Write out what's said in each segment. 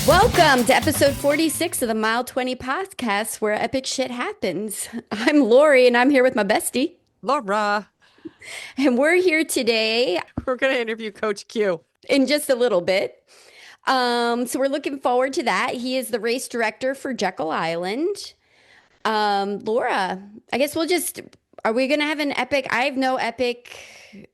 Welcome to episode 46 of the Mile 20 podcast where epic shit happens. I'm Lori and I'm here with my bestie. Laura, And we're here today we're going to interview Coach Q. in just a little bit. So we're looking forward to that. He is the race director for Jekyll Island. Laura, I guess are we going to have an epic? I have no epic.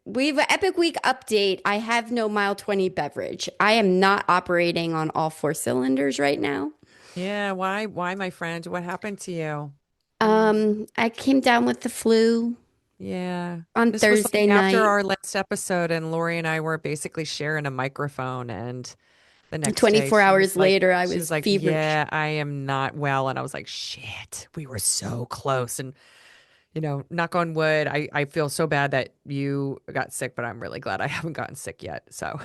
We have an epic week update. I have no Mile 20 beverage. I am not operating on all four cylinders right now. Yeah, why, my friend? What happened to you? I came down with the flu Yeah. on This was Thursday like after night. our last episode, and Lori and I were basically sharing a microphone. And the next day, 24 hours later, I she was was like, feverish. yeah, I am not well. And I was like, shit, we were so close. And, knock on wood, I feel so bad that you got sick, but I'm really glad I haven't gotten sick yet. So,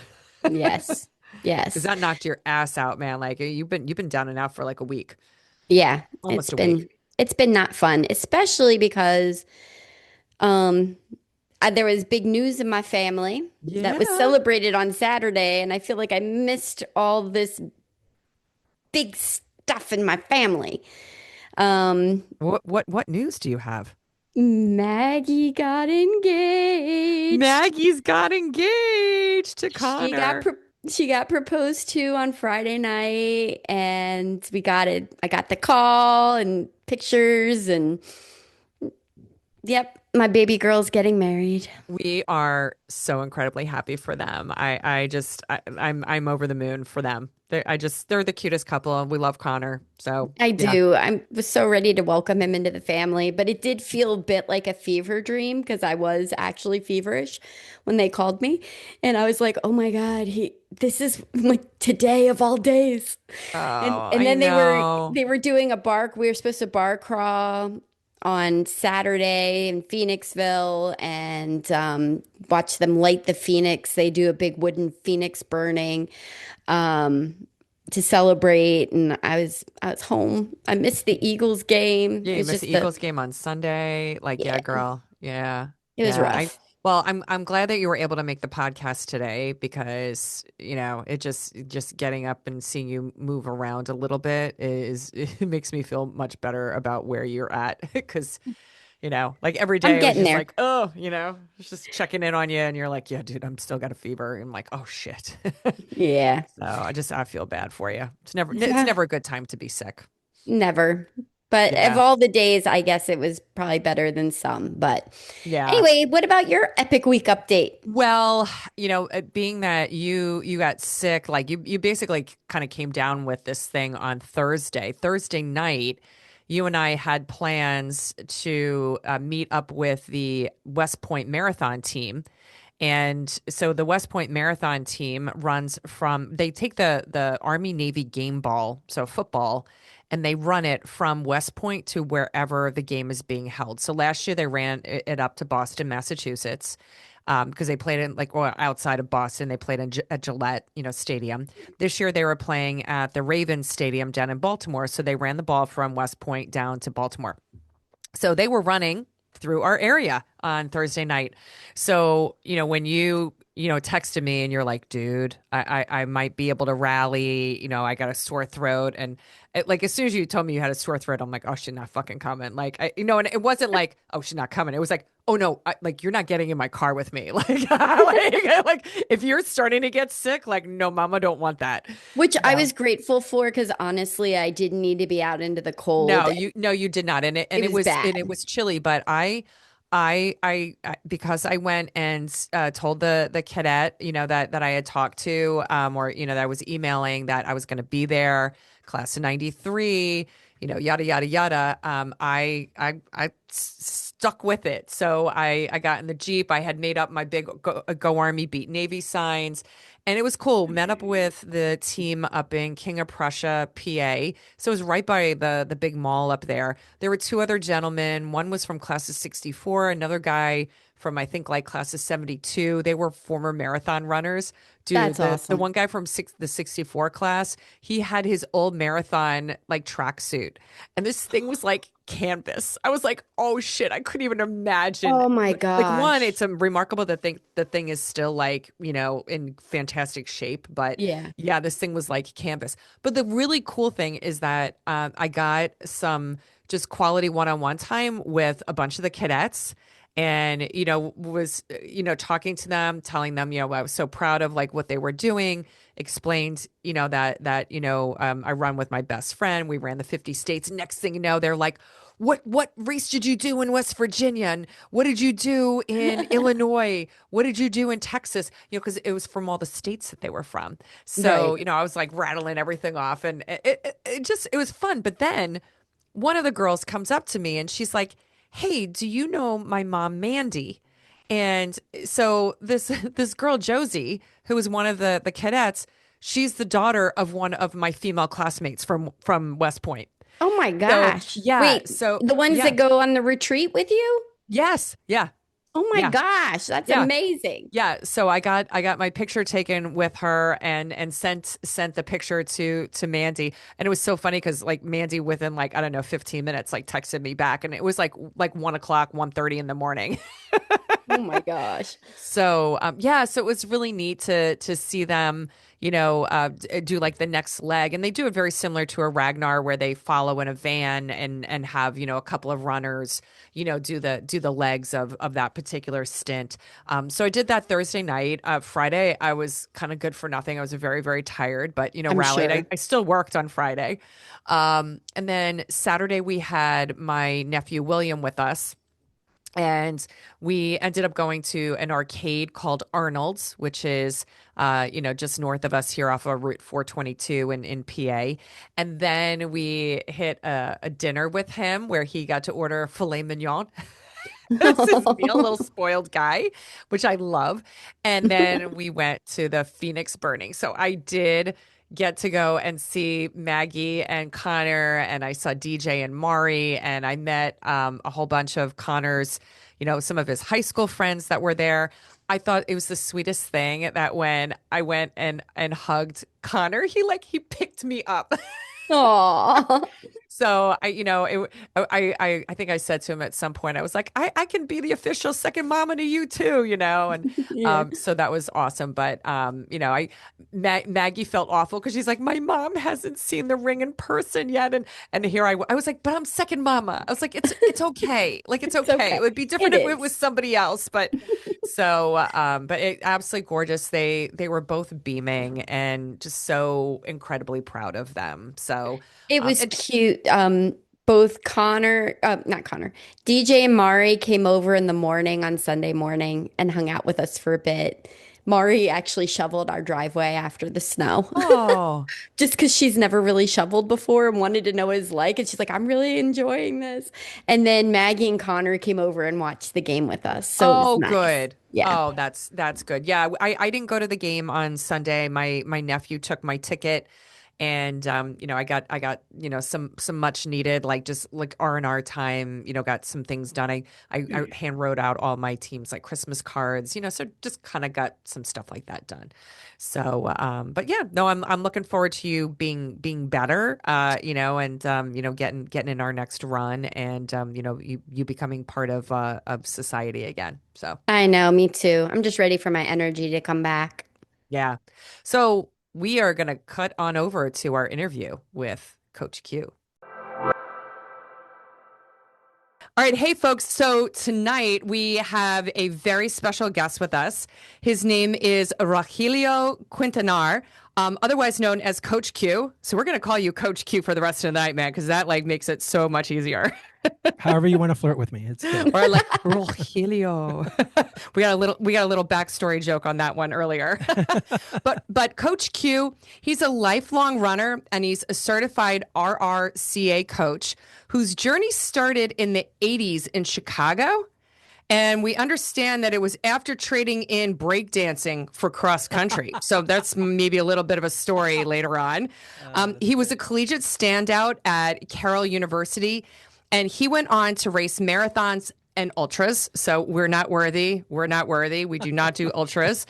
Yes. because Yes. that knocked your ass out, man. Like you've been down and out for like a week, Yeah. It's almost a week. been it's been not fun, especially because um there was big news in my family that was Yeah. celebrated on Saturday, and I feel like I missed all this big stuff in my family. Um What news do you have? Maggie got engaged. Maggie's got engaged to She got Connor. pro she got proposed to on Friday night, and we got it. I got the call and pictures, and yep, my baby girl's getting married. We are so incredibly happy for them. I'm over the moon for them. They're the cutest couple and we love Connor. So I yeah. do. I was so ready to welcome him into the family, but it did feel a bit like a fever dream because I was actually feverish when they called me, and I was like, "Oh my God, this is like today of all days." And Oh, and I then they were know. they were doing a bar. We were supposed to bar crawl on Saturday in Phoenixville and watch them light the phoenix. They do a big wooden phoenix burning um, to celebrate, and I was home. I missed the Eagles game. Yeah, you It's missed the just the Eagles game on Sunday. Like, yeah, yeah, girl. Yeah. it was Yeah. I rough. well, I'm glad that you were able to make the podcast today because, it just getting up and seeing you move around a little bit is it makes me feel much better about where you're at because, like every I'm day it was getting just there. like, oh, it's just checking in on you and you're like, yeah, dude, I'm still got a fever. And I'm like, oh shit. Yeah, So I feel bad for you. It's yeah, never a good time to be sick. never. But of Yeah. all the days, I guess it was probably better than some. But Yeah. anyway, what about your epic week update? Well, being that you got sick, like you basically kind of came down with this thing on Thursday. Thursday night, you and I had plans to meet up with the West Point Marathon team. And so the West Point Marathon team they take the Army Navy game ball, so football, and they run it from West Point to wherever the game is being held. So last year they ran it up to Boston, Massachusetts, because they played in outside of Boston. They played at Gillette, Stadium. This year they were playing at the Ravens Stadium down in Baltimore. So they ran the ball from West Point down to Baltimore. So they were running through our area on Thursday night. So, when texted me and you're like, dude, I might be able to rally, I got a sore throat. And like, as soon as you told me you had a sore throat, I'm like, oh, she's not fucking coming. Like, and it wasn't like, oh, she's not coming. It was like, oh no, like you're not getting in my car with me. Like if you're starting to get sick, like, no, mama don't want that. Which I So was grateful for because honestly, I didn't need to be out into the cold. no, you did not. And it It and it was was and it bad. was chilly, but because I went and told the cadet, that I had talked to, or that I was emailing that I was going to be there, class of '93, yada yada yada. I stuck with it. So I got in the Jeep. I had made up my big Go Army Beat Navy signs. And it was cool. Met up with the team up in King of Prussia, PA. So it was right by the big mall up there. There were two other gentlemen. One was from class of '64, another guy from I think like class of 72. They were former marathon runners. Dude, That's the awesome. one guy from the 64 class, he had his old marathon like tracksuit. And this thing was like canvas. I was like, oh shit, I couldn't even imagine. Oh my Like one, gosh. it's a remarkable that the thing is still like, in fantastic shape. But Yeah. yeah, this thing was like canvas. But the really cool thing is that I got some just quality one-on-one time with a bunch of the cadets and was talking to them, telling them I was so proud of like what they were doing, explained that I run with my best friend, we ran the 50 states. Next thing you know, they're like, what race did you do in West Virginia, and what did you do in Illinois, what did you do in Texas, because it was from all the states that they were from. So Right. I was like rattling everything off, and it was fun. But then one of the girls comes up to me and she's like, "Hey, do you know my mom, Mandy?" And so this this girl, Josie, who was one of the cadets, she's the daughter of one of my female classmates from West Point. Oh my So gosh. yeah, Wait, so the ones yeah, that go on the retreat with you? yes, yeah, Oh my yeah, gosh, that's yeah. amazing. Yeah, so I got my picture taken with her and sent the picture to Mandy, and it was so funny because like Mandy within like I don't know 15 minutes like texted me back, and it was like 1 o'clock, 1:30 in the morning. Oh my gosh. So yeah, so it was really neat to see them, do like the next leg, and they do it very similar to a Ragnar where they follow in a van and have a couple of runners, do the legs of that particular stint. So I did that Thursday night. Friday I was kind of good for nothing. I was very very tired, but I'm rallied. I, sure. I still worked on Friday, and then Saturday we had my nephew William with us. And we ended up going to an arcade called Arnold's, which is, just north of us here off of Route 422 in PA. And then we hit a dinner with him where he got to order filet mignon. That's his meal, little spoiled guy, which I love. And then we went to the Phoenix burning. So I did get to go and see Maggie and Connor, and I saw DJ and Mari, and I met a whole bunch of Connor's, some of his high school friends that were there. I thought it was the sweetest thing that when I went and hugged Connor, he picked me up. Aw. So I think I said to him at some point, I was like, I can be the official second mama to you too, and Yeah. so that was awesome. But Maggie felt awful because she's like, my mom hasn't seen the ring in person yet, and here I was like, but I'm second mama. I was like, it's okay, like it's It's okay. It okay. would be It different if it was is. somebody else, but but it absolutely gorgeous. They were both beaming and just so incredibly proud of them. So. It was And cute. Both Connor, not Connor, DJ and Mari came over in the morning on Sunday morning and hung out with us for a bit. Mari actually shoveled our driveway after the snow, Oh, just because she's never really shoveled before and wanted to know what it's like. And she's like, I'm really enjoying this. And then Maggie and Connor came over and watched the game with us. So it was oh, nice. good. Yeah. Oh, that's good. Yeah, I didn't go to the game on Sunday. My nephew took my ticket, and I got some much needed like just like R&R time. Got some things done. I hand wrote out all my teams like Christmas cards. So just kind of got some stuff like that done. So, but yeah, no, I'm looking forward to you being better, and getting in our next run, and you becoming part of society again. So I know, me too. I'm just ready for my energy to come back. yeah, so we are gonna cut on over to our interview with Coach Q. All right, hey folks. So tonight we have a very special guest with us. His name is Rogelio Quintanar, otherwise known as Coach Q. So we're gonna call you Coach Q for the rest of the night, man, because that like makes it so much easier. However you want to flirt with me, it's good. Or like Rogelio. we got a little backstory joke on that one earlier. But Coach Q, he's a lifelong runner and he's a certified RRCA coach whose journey started in the 80s in Chicago. And we understand that it was after trading in breakdancing for cross country. So that's maybe a little bit of a story later on. He was a collegiate standout at Carroll University, and he went on to race marathons and ultras. So we're not worthy. We're not worthy. We do not do ultras.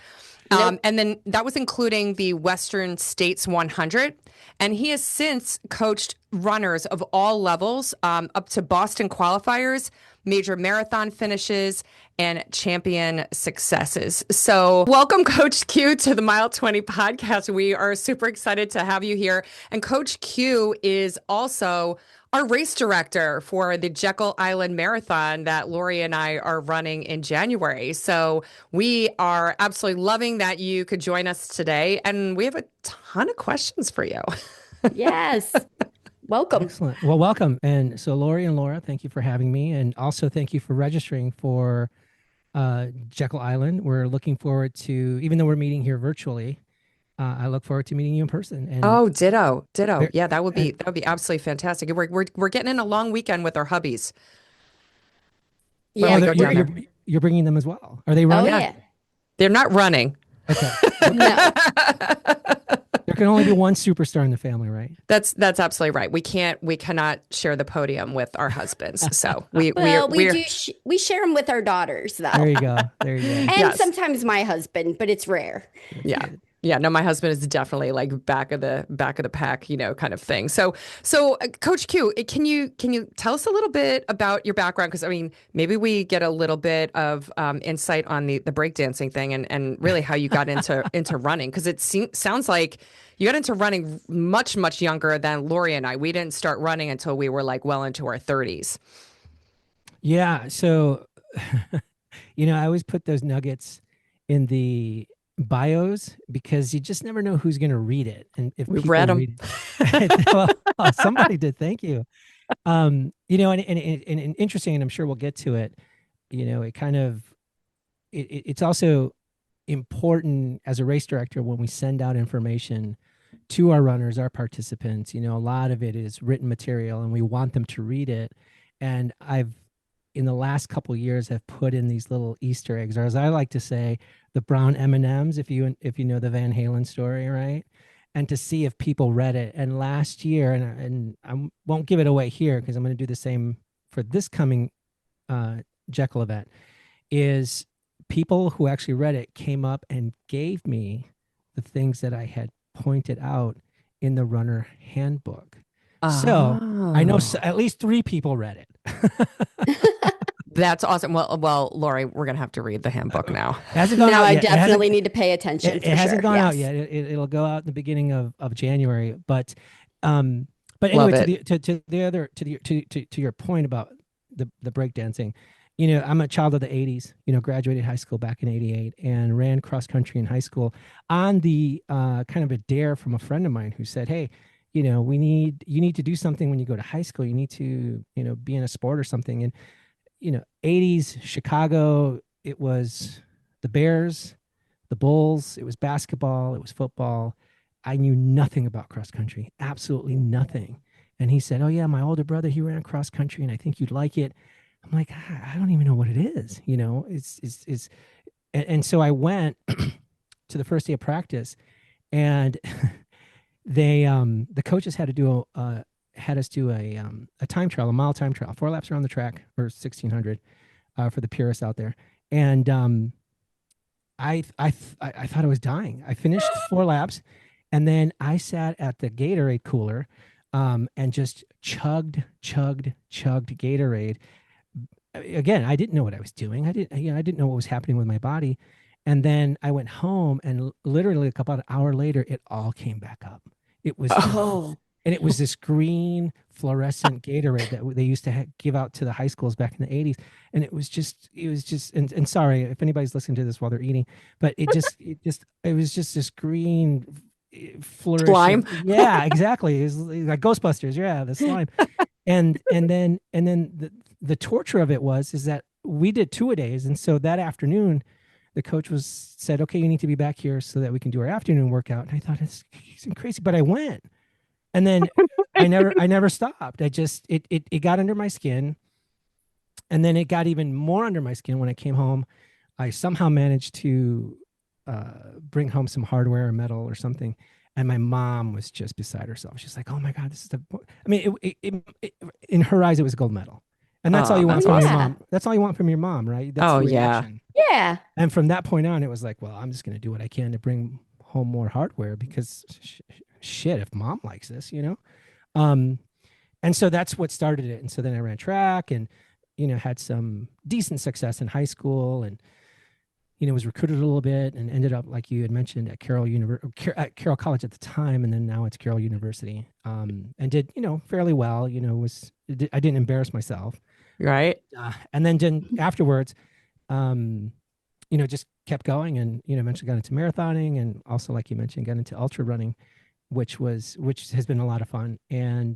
Nope. And then that was including the Western States 100. And he has since coached runners of all levels, up to Boston qualifiers, major marathon finishes, and champion successes. So, welcome, Coach Q, to the Mile 20 podcast. We are super excited to have you here. And Coach Q is also our race director for the Jekyll Island Marathon that Lori and I are running in January. So we are absolutely loving that you could join us today. And we have a ton of questions for you. Yes. Welcome. Excellent. Well, welcome. And so, Lori and Laura, thank you for having me. And also, thank you for registering for Jekyll Island. We're looking forward to, even though we're meeting here virtually, I look forward to meeting you in person. And Oh, ditto, ditto. there, Yeah, that would and be absolutely fantastic. We're getting in a long weekend with our hubbies. Why don't Yeah. we go down there? you're bringing them as well. Are they Oh, running? yeah. They're not running. Okay. No. There can only be one superstar in the family, right? That's absolutely right. We cannot share the podium with our husbands. So Well, we're we share them with our daughters, There though. you go. There you go. And Yes. sometimes my husband, but it's rare. yeah. Yeah, no, my husband is definitely like back of the pack, kind of thing. So Coach Q, can you tell us a little bit about your background? Because I mean, maybe we get a little bit of insight on the breakdancing thing and really how you got into running. Because sounds like you got into running much younger than Lori and I. We didn't start running until we were like well into our 30s. Yeah. So, I always put those nuggets in the bios because you just never know who's going to read it. And if We people read 'em. read it, well, somebody did. Thank you. And interesting, and I'm sure we'll get to it. It kind of, it's also important as a race director when we send out information to our runners, our participants. A lot of it is written material and we want them to read it. And I've, in the last couple of years, have put in these little Easter eggs, or as I like to say, the brown M&Ms, if you know the Van Halen story, right? And to see if people read it. And last year, and I won't give it away here because I'm going to do the same for this coming Jekyll event, is people who actually read it came up and gave me the things that I had pointed out in the runner handbook. So I know at least 3 people read it. That's awesome. Well, Lori, we're gonna have to read the handbook now. Hasn't gone Now out I yet. definitely need to pay attention. It for hasn't sure. gone out Yes. yet. It'll go out in the beginning of January. But Love anyway, it. to your point about the breakdancing, I'm a child of the 80s. Graduated high school back in '88 and ran cross country in high school on the kind of a dare from a friend of mine who said, "Hey, you need to do something when you go to high school. You need to be in a sport or something." And 80s Chicago, it was the Bears, the Bulls, it was basketball, it was football. I knew nothing about cross country, absolutely nothing. And he said, "Oh yeah, my older brother, he ran cross country and I think you'd like it." I'm like, I don't even know what it is. And so I went to the first day of practice and they, the coaches had to do had us do a time trial, a mile time trial, 4 laps around the track or 1600 for the purists out there. And I thought I was dying. I finished 4 laps, and then I sat at the Gatorade cooler and just chugged Gatorade. Again, I didn't know what I was doing. I didn't know what was happening with my body. And then I went home, and literally about an hour later, it all came back up. It was Oh. and it was this green fluorescent Gatorade that they used to give out to the high schools back in the 80s. And it was just, and sorry if anybody's listening to this while they're eating, but it was just this green Slime. fluorescent. Yeah, exactly. It was like Ghostbusters. Yeah, the slime. And then the torture of it is that we did 2-a-days. And so that afternoon, the coach said, "Okay, you need to be back here so that we can do our afternoon workout." And I thought, it's crazy, but I went. And then I never stopped. It got under my skin. And then it got even more under my skin when I came home. I somehow managed to bring home some hardware or metal or something. And my mom was just beside herself. She's like, "Oh my God, this is I mean, in her eyes, it was a gold medal. And that's all Oh, you Oh want that's from your awesome. yeah. mom. That's all you want from your mom, right? That's Oh the yeah. reaction. Yeah. And from that point on, it was like, well, I'm just going to do what I can to bring home more hardware because shit, if mom likes this, Um, and so that's what started it. And so then I ran track and, had some decent success in high school and, was recruited a little bit and ended up, like you had mentioned, at at Carroll College at the time. And then now it's Carroll University. And did, fairly well, I didn't embarrass myself. Right. And then afterwards, um, just kept going and, eventually got into marathoning and also, like you mentioned, got into ultra running, which has been a lot of fun. And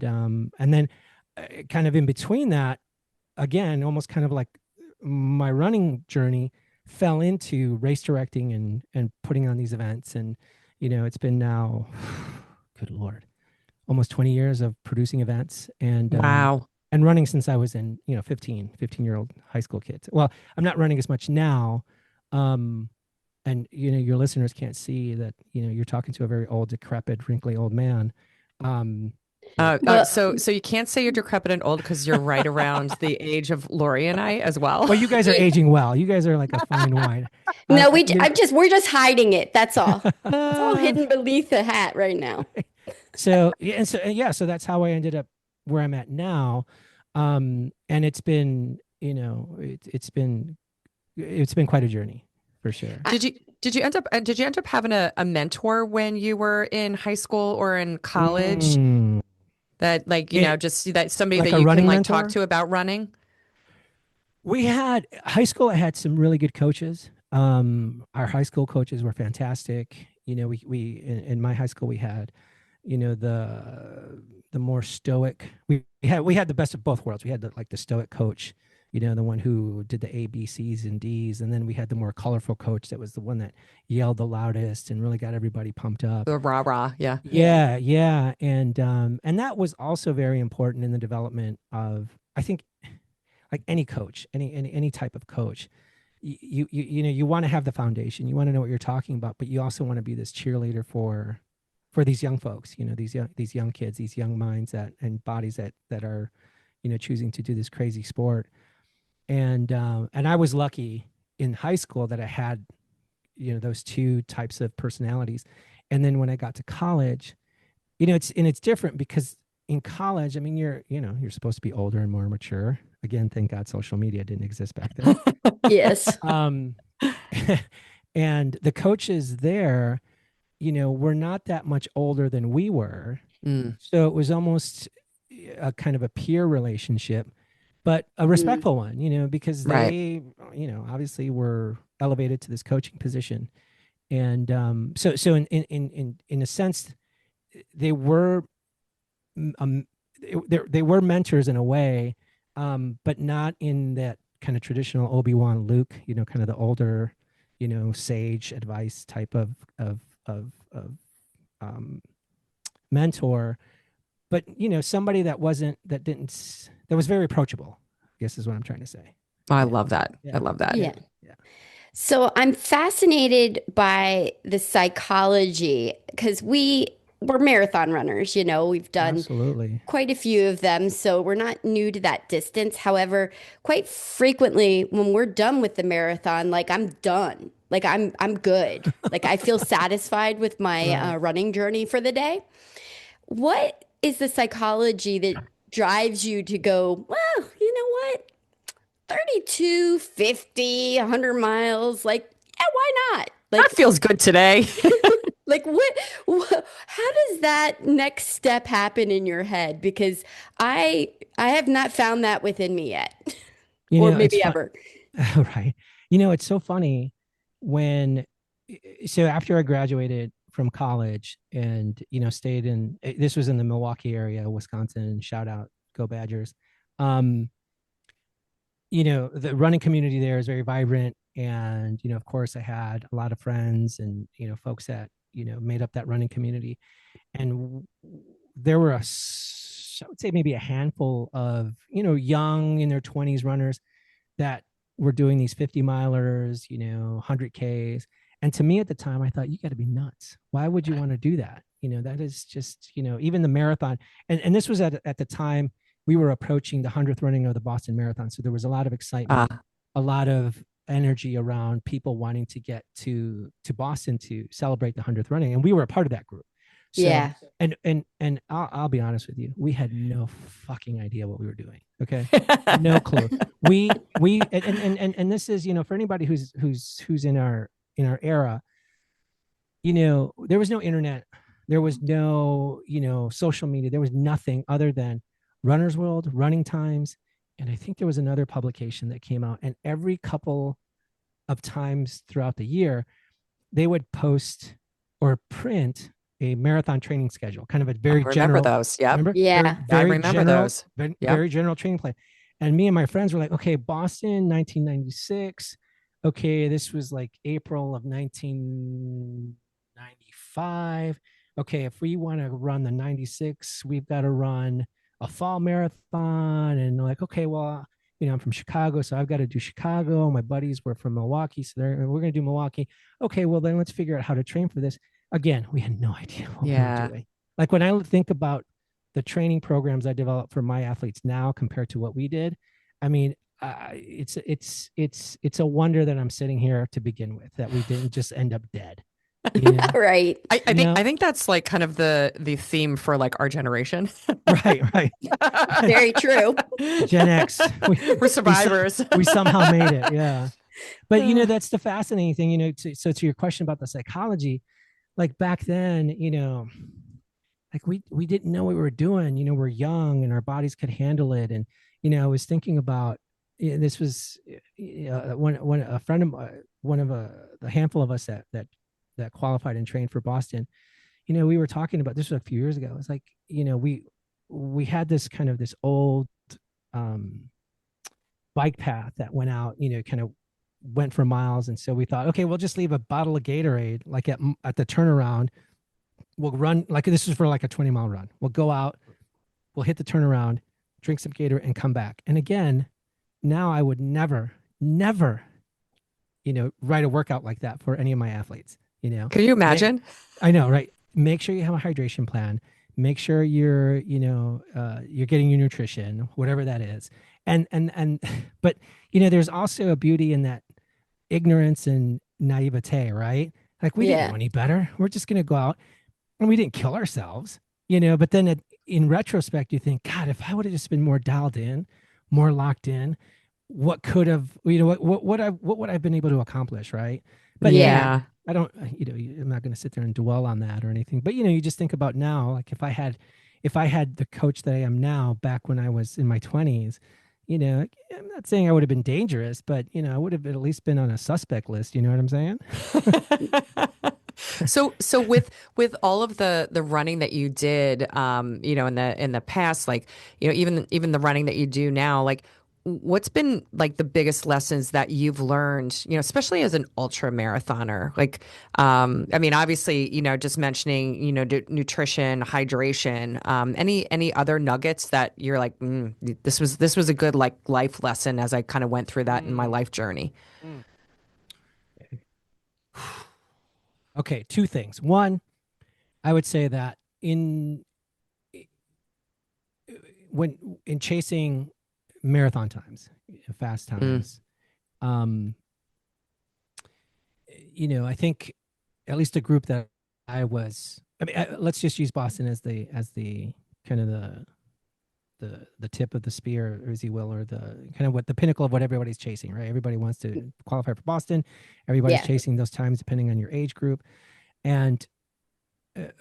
then kind of in between that, again, almost kind of like my running journey fell into race directing and putting on these events. And, it's been now, good Lord, almost 20 years of producing events Wow. and running since I was in, 15-year-old high school kids. Well, I'm not running as much now. Um, and your listeners can't see that, you're talking to a very old, decrepit, wrinkly old man. Um, Well, So you can't say you're decrepit and old because you're right around the age of Lori and I as well. well, you guys are aging well. You guys are like a fine wine. no, You we're just hiding it. That's all. It's all Uh, hidden beneath the hat right now. so yeah, so that's how I ended up where I'm at now. And it's been, it's been quite a journey for sure. I, did you end up having a mentor when you were in high school or in college Mm. that like, It, just that somebody like that a you can running like talk mentor. to about running? We had high school. I had some really good coaches. Our high school coaches were fantastic. We in my high school we had, the more stoic. We had the best of both worlds. We had the stoic coach, the one who did the A, B, C's, and D's, and then we had the more colorful coach that was the one that yelled the loudest and really got everybody pumped up. The rah rah, yeah. yeah. Yeah, and that was also very important in the development of, I think, like any coach, any type of coach. You want to have the foundation, you want to know what you're talking about, but you also want to be this cheerleader for these young folks, these young kids, these young minds that and bodies that are, choosing to do this crazy sport. And I was lucky in high school that I had, those two types of personalities. And then when I got to college, it's different because in college, I mean, you're supposed to be older and more mature. Again, thank God social media didn't exist back then. Yes. um and the coaches there, were not that much older than we were, Mm, so it was almost a kind of a peer relationship, but a Mm. respectful one, because right. they, obviously were elevated to this coaching position. And so in a sense, they were, um, they were mentors in a way, but not in that kind of traditional Obi-Wan Luke, kind of the older, sage advice type of um, mentor, but somebody that was very approachable, I guess is what I'm trying to say. I Yeah, love that. I yeah, love that. yeah, Yeah. yeah. So I'm fascinated by the psychology because we're marathon runners, we've done Absolutely. quite a few of them, so we're not new to that distance. However, quite frequently when we're done with the marathon, like I'm done. Like I'm good. Like I feel satisfied with my Right. running journey for the day. What is the psychology that drives you to go, well, you know what? 32, 50, 100 miles. Like, yeah, why not? That feels good today. Like how does that next step happen in your head? Because I have not found that within me yet, or It's maybe fun. ever. Right. It's so funny when, so after I graduated from college and, stayed in, this was in the Milwaukee area, Wisconsin, shout out, go Badgers. Um, the running community there is very vibrant. And, of course I had a lot of friends and, folks that, made up that running community. And there were I would say maybe a handful of, young in their 20s runners that were doing these 50 milers, 100Ks. And to me at the time, I thought, you got to be nuts. Why would you want to do that? That is just, even the marathon. And this was at the time, we were approaching the 100th running of the Boston Marathon. So there was a lot of excitement, Ah, a lot of energy around people wanting to get to Boston to celebrate the 100th running, and we were a part of that group. So Yeah. and I'll be honest with you, we had no fucking idea what we were doing. Okay, no clue. We and this is, for anybody who's in our era, there was no internet, there was no, social media, there was nothing other than Runner's World, Running Times, and I think there was another publication that came out, and every couple of times throughout the year they would post or print a marathon training schedule, kind of a I very remember general, those. Yep. remember, very, Yeah. I very remember general, those. very, Yep. very general training plan. And me and my friends were like, okay, Boston, 1996. Okay, this was like April of 1995. Okay, if we want to run the 96, we've got to run a fall marathon. And like, okay, well, I'm from Chicago, so I've got to do Chicago. My buddies were from Milwaukee, so we're going to do Milwaukee. Okay, well, then let's figure out how to train for this. Again, we had no idea what we were Yeah. doing. Like when I think about the training programs I developed for my athletes now compared to what we did, I mean, it's a wonder that I'm sitting here to begin with, that we didn't just end up dead. You know, Right. I, I you think know, I think that's like kind of the theme for like our generation. right, right. Very true. Gen X, We're survivors. we somehow made it. Yeah. But Uh, that's the fascinating thing, so to your question about the psychology, like back then, like we didn't know what we were doing. We're young and our bodies could handle it. And I was thinking about, this was, one a friend of one of the handful of us that qualified and trained for Boston. We were talking about this was a few years ago. It's like, we had this kind of this old um bike path that went out, kind of went for miles. And so we thought, okay, we'll just leave a bottle of Gatorade like at the turnaround. We'll run, like this is for like a 20-mile run. We'll go out, we'll hit the turnaround, drink some Gatorade and come back. And again, now I would never, never, write a workout like that for any of my athletes. can you Make, imagine? I know, right? Make sure you have a hydration plan. Make sure you're getting your nutrition, whatever that is. And but there's also a beauty in that ignorance and naivete, right? Like we didn't know Yeah. any better. We're just going to go out, and we didn't kill ourselves, but then in retrospect, you think, God, if I would have just been more dialed in, more locked in, what could have, what would I've been able to accomplish, right? But Yeah. Yeah. I don't, I'm not going to sit there and dwell on that or anything. But you just think about now, like if I had the coach that I am now back when I was in my 20s, I'm not saying I would have been dangerous, but I would have at least been on a suspect list. You know what I'm saying? So with all of the running that you did, in the past, like, even the running that you do now, like, what's been like the biggest lessons that you've learned, especially as an ultra marathoner? Like, I mean, obviously, just mentioning, nutrition, hydration, any other nuggets that you're like, this was a good like life lesson as I kind of went through that in my Mm, life journey. mm. Okay, two things. One, I would say that when in chasing marathon times, fast Mm, times, um, I think at least a group that I was. I mean, let's just use Boston as the kind of the tip of the spear, or as you will, or the kind of what the pinnacle of what everybody's chasing, right? Everybody wants to qualify for Boston. Everybody's Yeah. chasing those times depending on your age group. And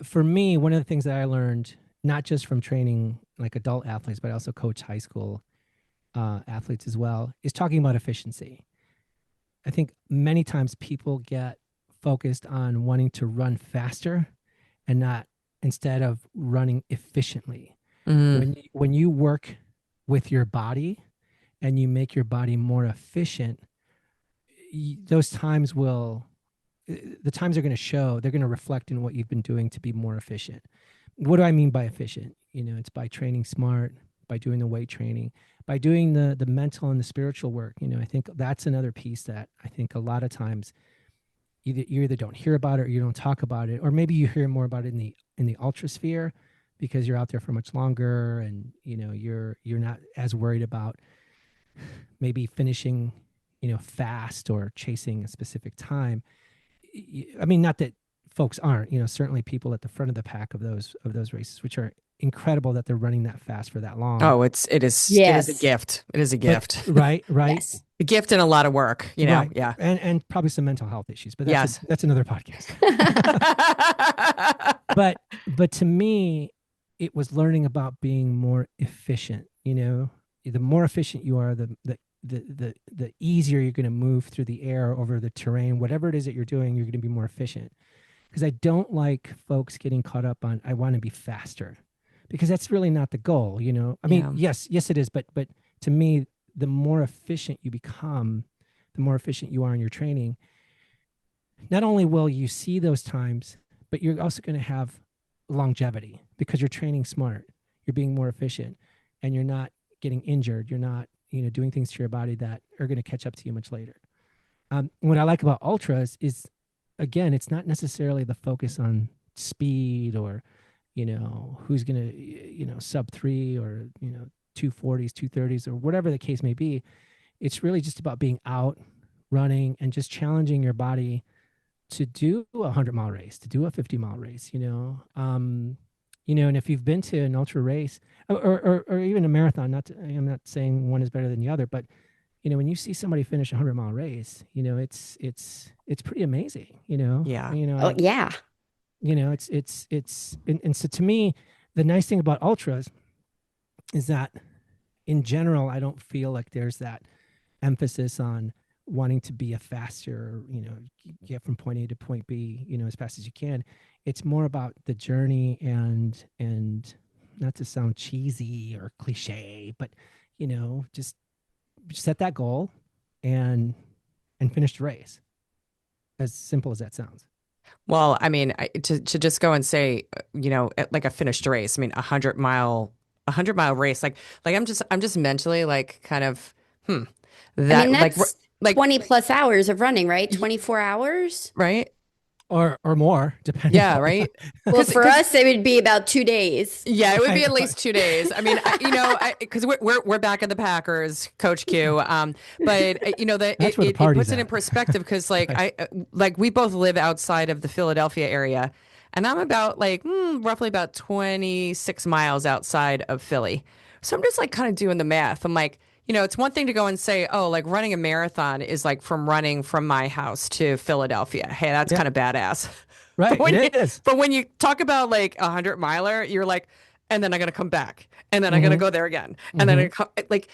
for me, one of the things that I learned, not just from training like adult athletes, but I also coach high school athletes as well, is talking about efficiency. I think many times people get focused on wanting to run faster and not, instead of running efficiently. mm, When you work with your body and you make your body more efficient, those times will the times are going to show, they're going to reflect in what you've been doing to be more efficient. What do I mean by efficient? It's by training smart, by doing the weight training, by doing the mental and the spiritual work. I think that's another piece that I think a lot of times you either don't hear about it or you don't talk about it, or maybe you hear more about it in the ultra sphere, because you're out there for much longer, and you're not as worried about maybe finishing fast or chasing a specific time. I mean, not that folks aren't, certainly people at the front of the pack of those races, which are incredible that they're running that fast for that long. Oh, it is a Yes. gift. It is a But gift. right, Yes. A gift and a lot of work, right, Yeah. and probably some mental health issues, but Yes. that's another podcast. but but to me, it was learning about being more efficient. The more efficient you are, the easier you're going to move through the air, over the terrain, whatever it is that you're doing, you're going to be more efficient. Because I don't like folks getting caught up on, I want to be faster, because that's really not the goal. I mean, Yeah. yes it is, but to me, the more efficient you become, the more efficient you are in your training. Not only will you see those times, but you're also going to have longevity, because you're training smart, you're being more efficient, and you're not getting injured, you're not doing things to your body that are going to catch up to you much later. What I like about ultras is, again, it's not necessarily the focus on speed, or who's going to sub 3, or 240s, 230s, or whatever the case may be. It's really just about being out running and just challenging your body to do a 100-mile race, to do a 50-mile race. And if you've been to an ultra race, or even a marathon, I'm not saying one is better than the other, but when you see somebody finish a 100-mile race, it's pretty amazing. Yeah. Oh, yeah. And so to me, the nice thing about ultras is that, in general, I don't feel like there's that emphasis on wanting to be a faster, get from point A to point B, as fast as you can. It's more about the journey, and not to sound cheesy or cliche, but just set that goal and finish the race. As simple as that sounds. Well, I mean, to just go and say, like a finished race. I mean, a 100-mile race. Like I'm just mentally like kind of, I mean, that that's like 20 plus hours of running, right? 24 hours. right. Or more, depending Yeah, on right. Well, for Because us, it would be about 2 days. yeah, it would be right, at least 2 days. I mean, because we're back at the Packers, Coach Q. But that that's where the it party's puts it in at. perspective, because Right. we both live outside of the Philadelphia area, and I'm about like roughly about 26 miles outside of Philly. So I'm just like kind of doing the math. I'm like, it's one thing to go and say, oh, like running a marathon is like from running from my house to Philadelphia. Hey, that's Yeah. kind of badass. But Right. It is. when you talk about like 100-miler, you're like, and then I'm gonna come back, and then I'm gonna Mm-hmm. go there again, and then Mm-hmm. like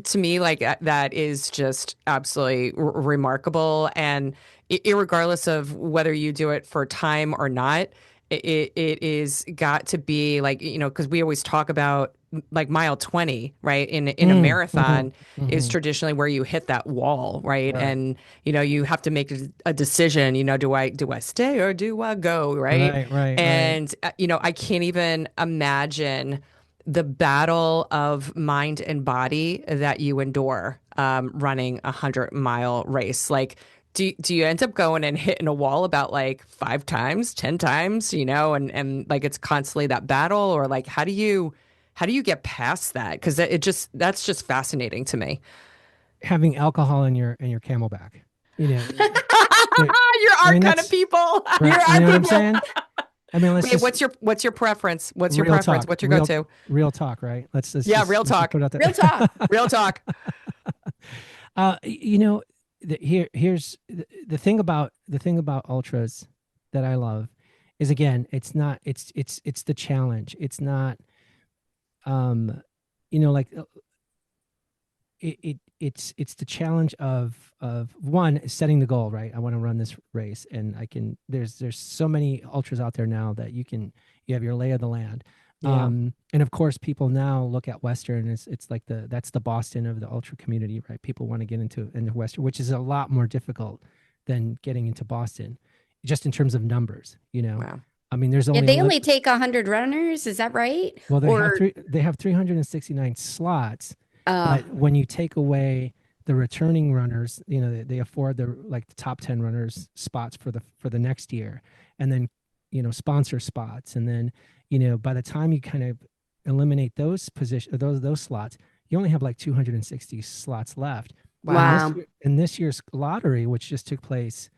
to me, like that is just absolutely remarkable, and irregardless of whether you do it for time or not, it is got to be like, because we always talk about like mile 20, right? In a Mm-hmm. marathon is Mm-hmm. traditionally where you hit that wall, right? Right. And you have to make a decision, do I stay or do I go, right? Right. Right. Right. And I can't even imagine the battle of mind and body that you endure running 100-mile race. Like, do you end up going and hitting a wall about like 5 times, 10 times, and like it's constantly that battle, or like how do you get past that? Because that's just fascinating to me. Having alcohol in your Camelback. You know, there, You're I our mean, kind of that's people. You're right. You our know what I'm people. saying? I mean, let's Wait, just what's your preference? What's your real preference? talk, What's your go-to? real talk, right? Yeah, real Let's just talk. put it out there. Real talk. Real talk. uh, you know, here's the thing about ultras that I love is, again, it's not it's the challenge. It's not um like it's the challenge of one, setting the goal, right? I want to run this race, and I can. There's so many ultras out there now that you have your lay of the land. Yeah. And of course, people now look at Western. It's like that's the Boston of the ultra community, right? People want to get into Western, which is a lot more difficult than getting into Boston, just in terms of numbers. Wow. I mean, there's Yeah, only they only take 100 runners. Is that right? well, Or, they have 369 slots, uh, but when you take away the returning runners, they afford the top 10 runners spots for the next year, and then sponsor spots, and then by the time you kind of eliminate those position those slots, you only have like 260 slots left. And Wow. Wow. this year's lottery, which just took place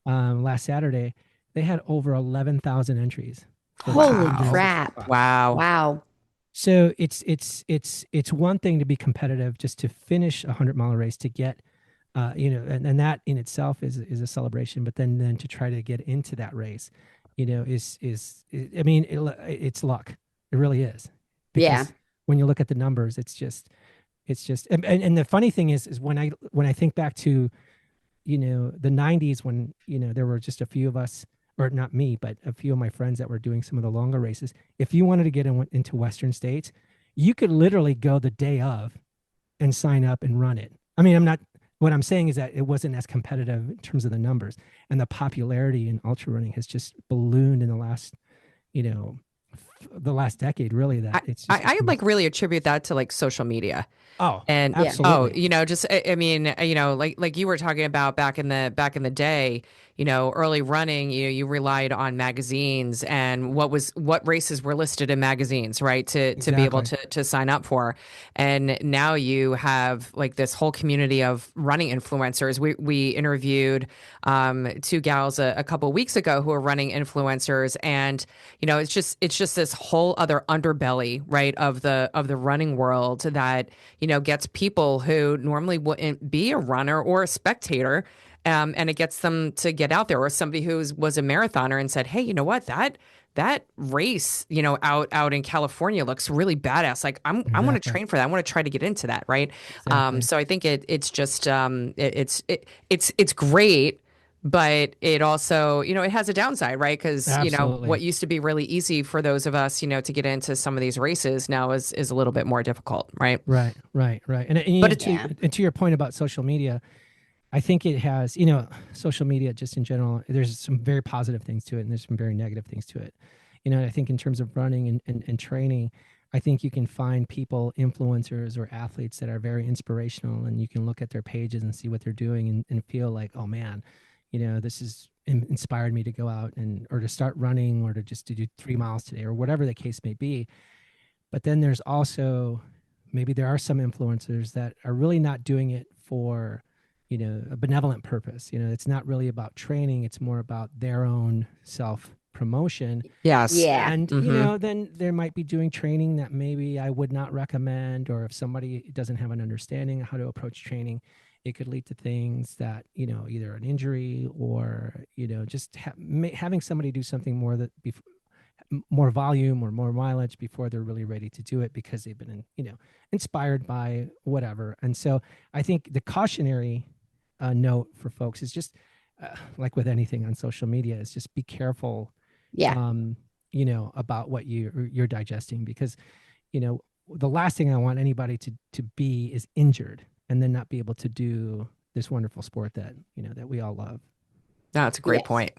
last Saturday, they had over 11,000 entries for Holy 260 Wow. crap. spots. Wow. Wow. So it's one thing to be competitive, just to finish a 100-mile race, to get and that in itself is a celebration. But then to try to get into that race, I mean, it's luck. It really is, Yeah. because when you look at the numbers, it's just and the funny thing is when I think back to the 90s, when there were just a few of us, or not me, but a few of my friends that were doing some of the longer races. If you wanted to get into Western states, you could literally go the day of and sign up and run it. I mean, what I'm saying is that it wasn't as competitive in terms of the numbers, and the popularity in ultra running has just ballooned in you know the last decade, really, that I, it's I, just I become. like really attribute that to like social media. Oh, And Yeah. absolutely. just I mean, like you were talking about back in the day, early running, you relied on magazines and what races were listed in magazines, right? To be able Exactly. to sign up for. And now you have like this whole community of running influencers. We interviewed two gals a couple weeks ago who are running influencers, and it's just this whole other underbelly, right, of the running world that gets people who normally wouldn't be a runner or a spectator, and it gets them to get out there. Or somebody who was a marathoner and said, "Hey, you know what? That race, out in California looks really badass. Like I want to Exactly. train for that. I want to try to get into that, right?" Exactly. So I think it's just it's great. But it also, it has a downside, right? Because, what Absolutely. used to be really easy for those of us, to get into some of these races now is a little bit more difficult, right? Right, right, right. And But it's Yeah. to your point about social media, I think it has, social media just in general, there's some very positive things to it and there's some very negative things to it. I think in terms of running and training, I think you can find people, influencers or athletes, that are very inspirational, and you can look at their pages and see what they're doing, and feel like, oh man, this has inspired me to go out or to start running, or to just to do 3 miles today, or whatever the case may be. But then there's also, maybe there are some influencers that are really not doing it for, a benevolent purpose. It's not really about training, it's more about their own self promotion. yes. Yeah. And, Mm-hmm. then there might be doing training that maybe I would not recommend, or if somebody doesn't have an understanding of how to approach training, it could lead to things that, either an injury, or, just having somebody do something more that more volume or more mileage before they're really ready to do it, because they've been inspired by whatever. And so I think the cautionary note for folks is just, like with anything on social media, is just be careful, Yeah. um, about what you're digesting, because you know the last thing I want anybody to be is injured and then not be able to do this wonderful sport that that we all love. No, it's a great Yes. point.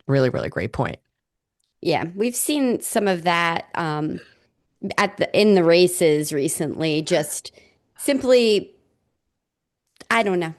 Really, really great point. Yeah. We've seen some of that in the races recently, just simply, I don't know,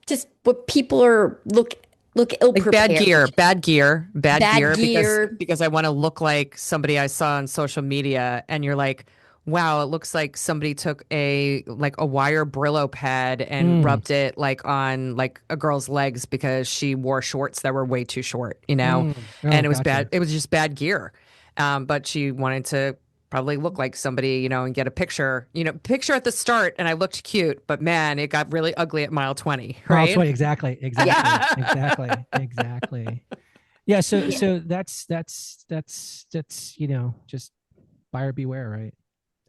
just what people are look ill Like bad gear, prepared. bad gear, bad Bad gear, because gear. I want to look like somebody I saw on social media, and you're like, wow, it looks like somebody took a wire Brillo pad and Mm, rubbed it like on like a girl's legs because she wore shorts that were way too short, oh, and it was bad. gotcha. It was just bad gear. But she wanted to probably look like somebody, and get a picture at the start, and I looked cute, but man, it got really ugly at mile 20, Mile right? 20, exactly, Yeah. exactly, exactly, exactly. Yeah, so Yeah. that's just buyer beware, right?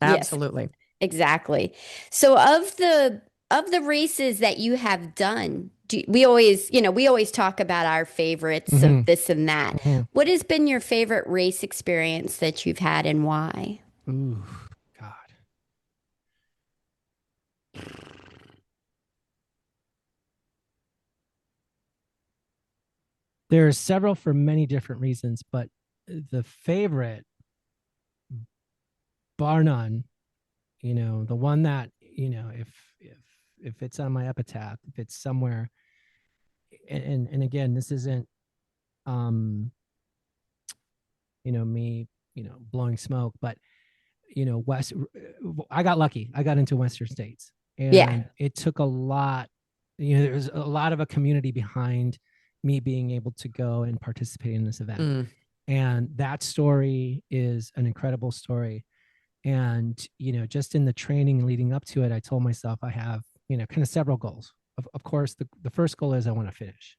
Yes. Absolutely. Exactly. So of the races that you have done, we always talk about our favorites Hmm. of this and that. Hmm. What has been your favorite race experience that you've had and why? Ooh, God. There are several for many different reasons, but the favorite, bar none, the one that, if it's on my epitaph, if it's somewhere, and again, this isn't, um, me blowing smoke, but West, I got lucky. I got into Western States, Yeah. and it took a lot. There was a lot of a community behind me being able to go and participate in this event. Mm. And that story is an incredible story. And, just in the training leading up to it, I told myself I have, kind of several goals. Of course, the first goal is I want to finish.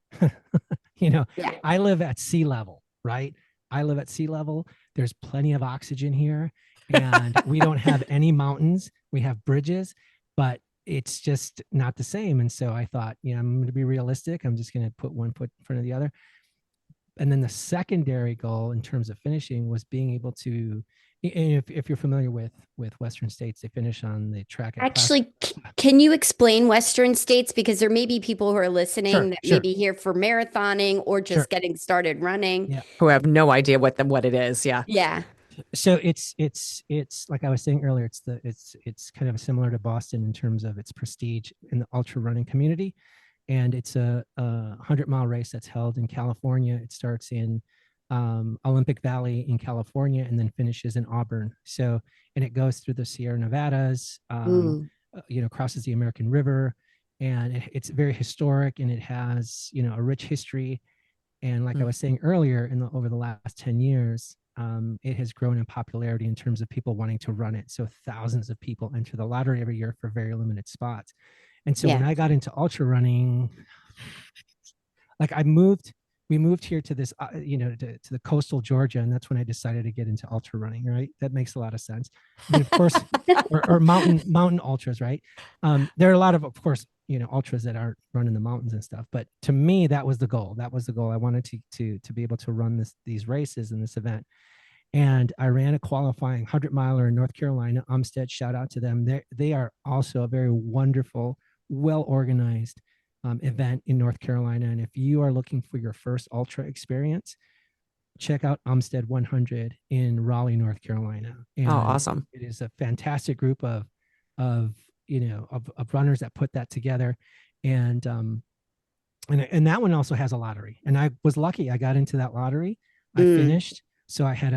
you know, Yeah. I live at sea level, right? I live at sea level. There's plenty of oxygen here, and we don't have any mountains. We have bridges, but it's just not the same. And so I thought, I'm going to be realistic. I'm just going to put one foot in front of the other. And then the secondary goal in terms of finishing was being able to, if you're familiar with Western States, they finish on the track at Placer. Actually, can you explain Western states? Because there may be people who are listening Sure, that may sure, be here for marathoning or sure. just getting started running. Yeah. Who have no idea what it is. Yeah. Yeah. So it's like I was saying earlier, it's kind of similar to Boston in terms of its prestige in the ultra running community. And it's a 100-mile race that's held in California. It starts in Olympic Valley in California and then finishes in Auburn. So, and it goes through the Sierra Nevadas, Mm. crosses the American River, and it's very historic, and it has, a rich history. And like I Mm. was saying earlier, over the last 10 years, it has grown in popularity in terms of people wanting to run it. So thousands of people enter the lottery every year for very limited spots. And so when Yeah. I got into ultra running, like we moved here to this, to the coastal Georgia, and that's when I decided to get into ultra running. Right, that makes a lot of sense. And of course, or mountain ultras, right? There are a lot of course, ultras that aren't running the mountains and stuff. But to me, that was the goal. That was the goal. I wanted to be able to run these races in this event. And I ran a qualifying 100-miler in North Carolina, Umstead. Shout out to them. They are also a very wonderful, well organized event in North Carolina. And if you are looking for your first ultra experience, check out Umstead 100 in Raleigh, North Carolina. Oh, And awesome. it is a fantastic group of runners that put that together. And and that one also has a lottery. And I was lucky. I got into that lottery. I Mm. finished. So I had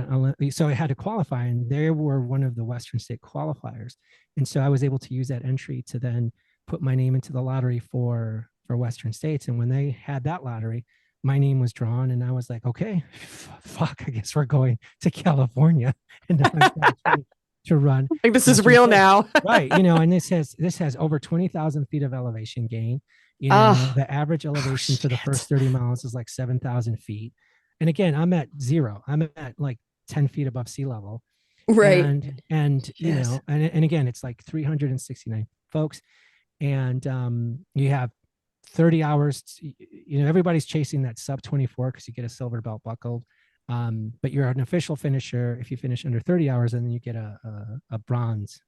to qualify, and they were one of the Western State qualifiers. And so I was able to use that entry to then put my name into the lottery for Western States. And when they had that lottery, my name was drawn, and I was like, okay, fuck, I guess we're going to California, and now I've got a chance to run Like this is Western real States. now. Right. And this has over 20,000 feet of elevation gain. Oh, The average elevation for the Shit. first 30 miles is like 7,000 feet. And again, I'm at zero. I'm at like 10 feet above sea level. right. And Yes. and again, it's like 369 folks. And you have 30 hours. Everybody's chasing that sub 24 because you get a silver belt buckled. But you're an official finisher if you finish under 30 hours, and then you get a bronze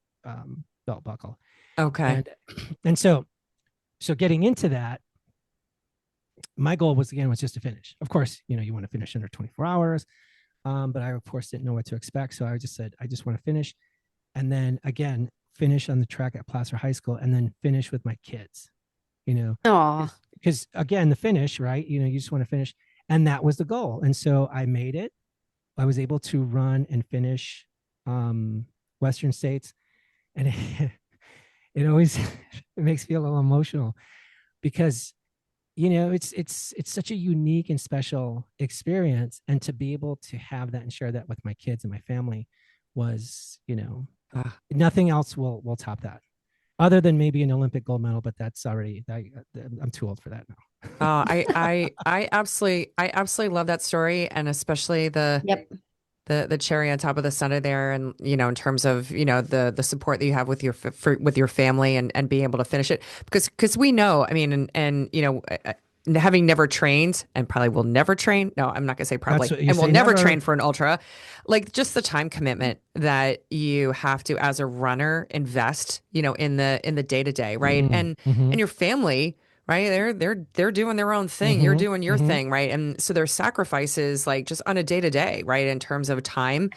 belt buckle. Okay. And getting into that, my goal was just to finish. Of course, you want to finish under 24 hours. But I of course didn't know what to expect. So I just said, I just want to finish. And then again, finish on the track at Placer High School, and then finish with my kids, you know, Oh, because again, the finish, right? You just want to finish. And that was the goal. And so I made it. I was able to run and finish Western States. And it always it makes me a little emotional because it's such a unique and special experience, and to be able to have that and share that with my kids and my family was Ah. nothing else will top that, other than maybe an Olympic gold medal, but that's already I'm too old for that now. I absolutely love that story, and especially yep. the cherry on top of the sundae there, and in terms of the support that you have with with your family, and being able to finish it, because we know, I mean, and having never trained, and probably will never train, no, I'm not gonna say That's probably, what you and will say, never never. train for an ultra, like just the time commitment that you have to, as a runner, invest in the day to day, right? Mm-hmm, And mm-hmm, your family, right? They're doing their own thing. You're mm-hmm, doing your mm-hmm. thing, right? And so there's sacrifices, like just on a day to day, right? In terms of time.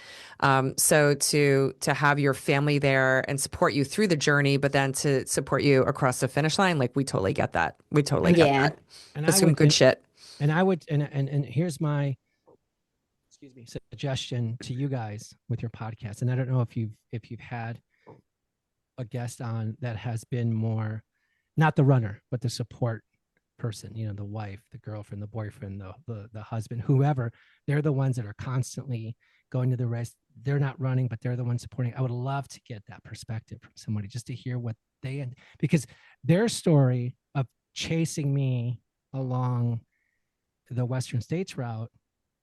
So to have your family there and support you through the journey, but then to support you across the finish line, like we totally get that. We totally and get Yeah. that. and That's I some would good shit. and I would and here's my excuse me, suggestion to you guys with your podcast. And I don't know if you've had a guest on that has been more not the runner, but the support person, you know, the wife, the girlfriend, the boyfriend, the husband, whoever. They're the ones that are constantly going to the race. They're not running, but they're the ones supporting. I would love to get that perspective from somebody just to hear what they, because their story of chasing me along the Western States route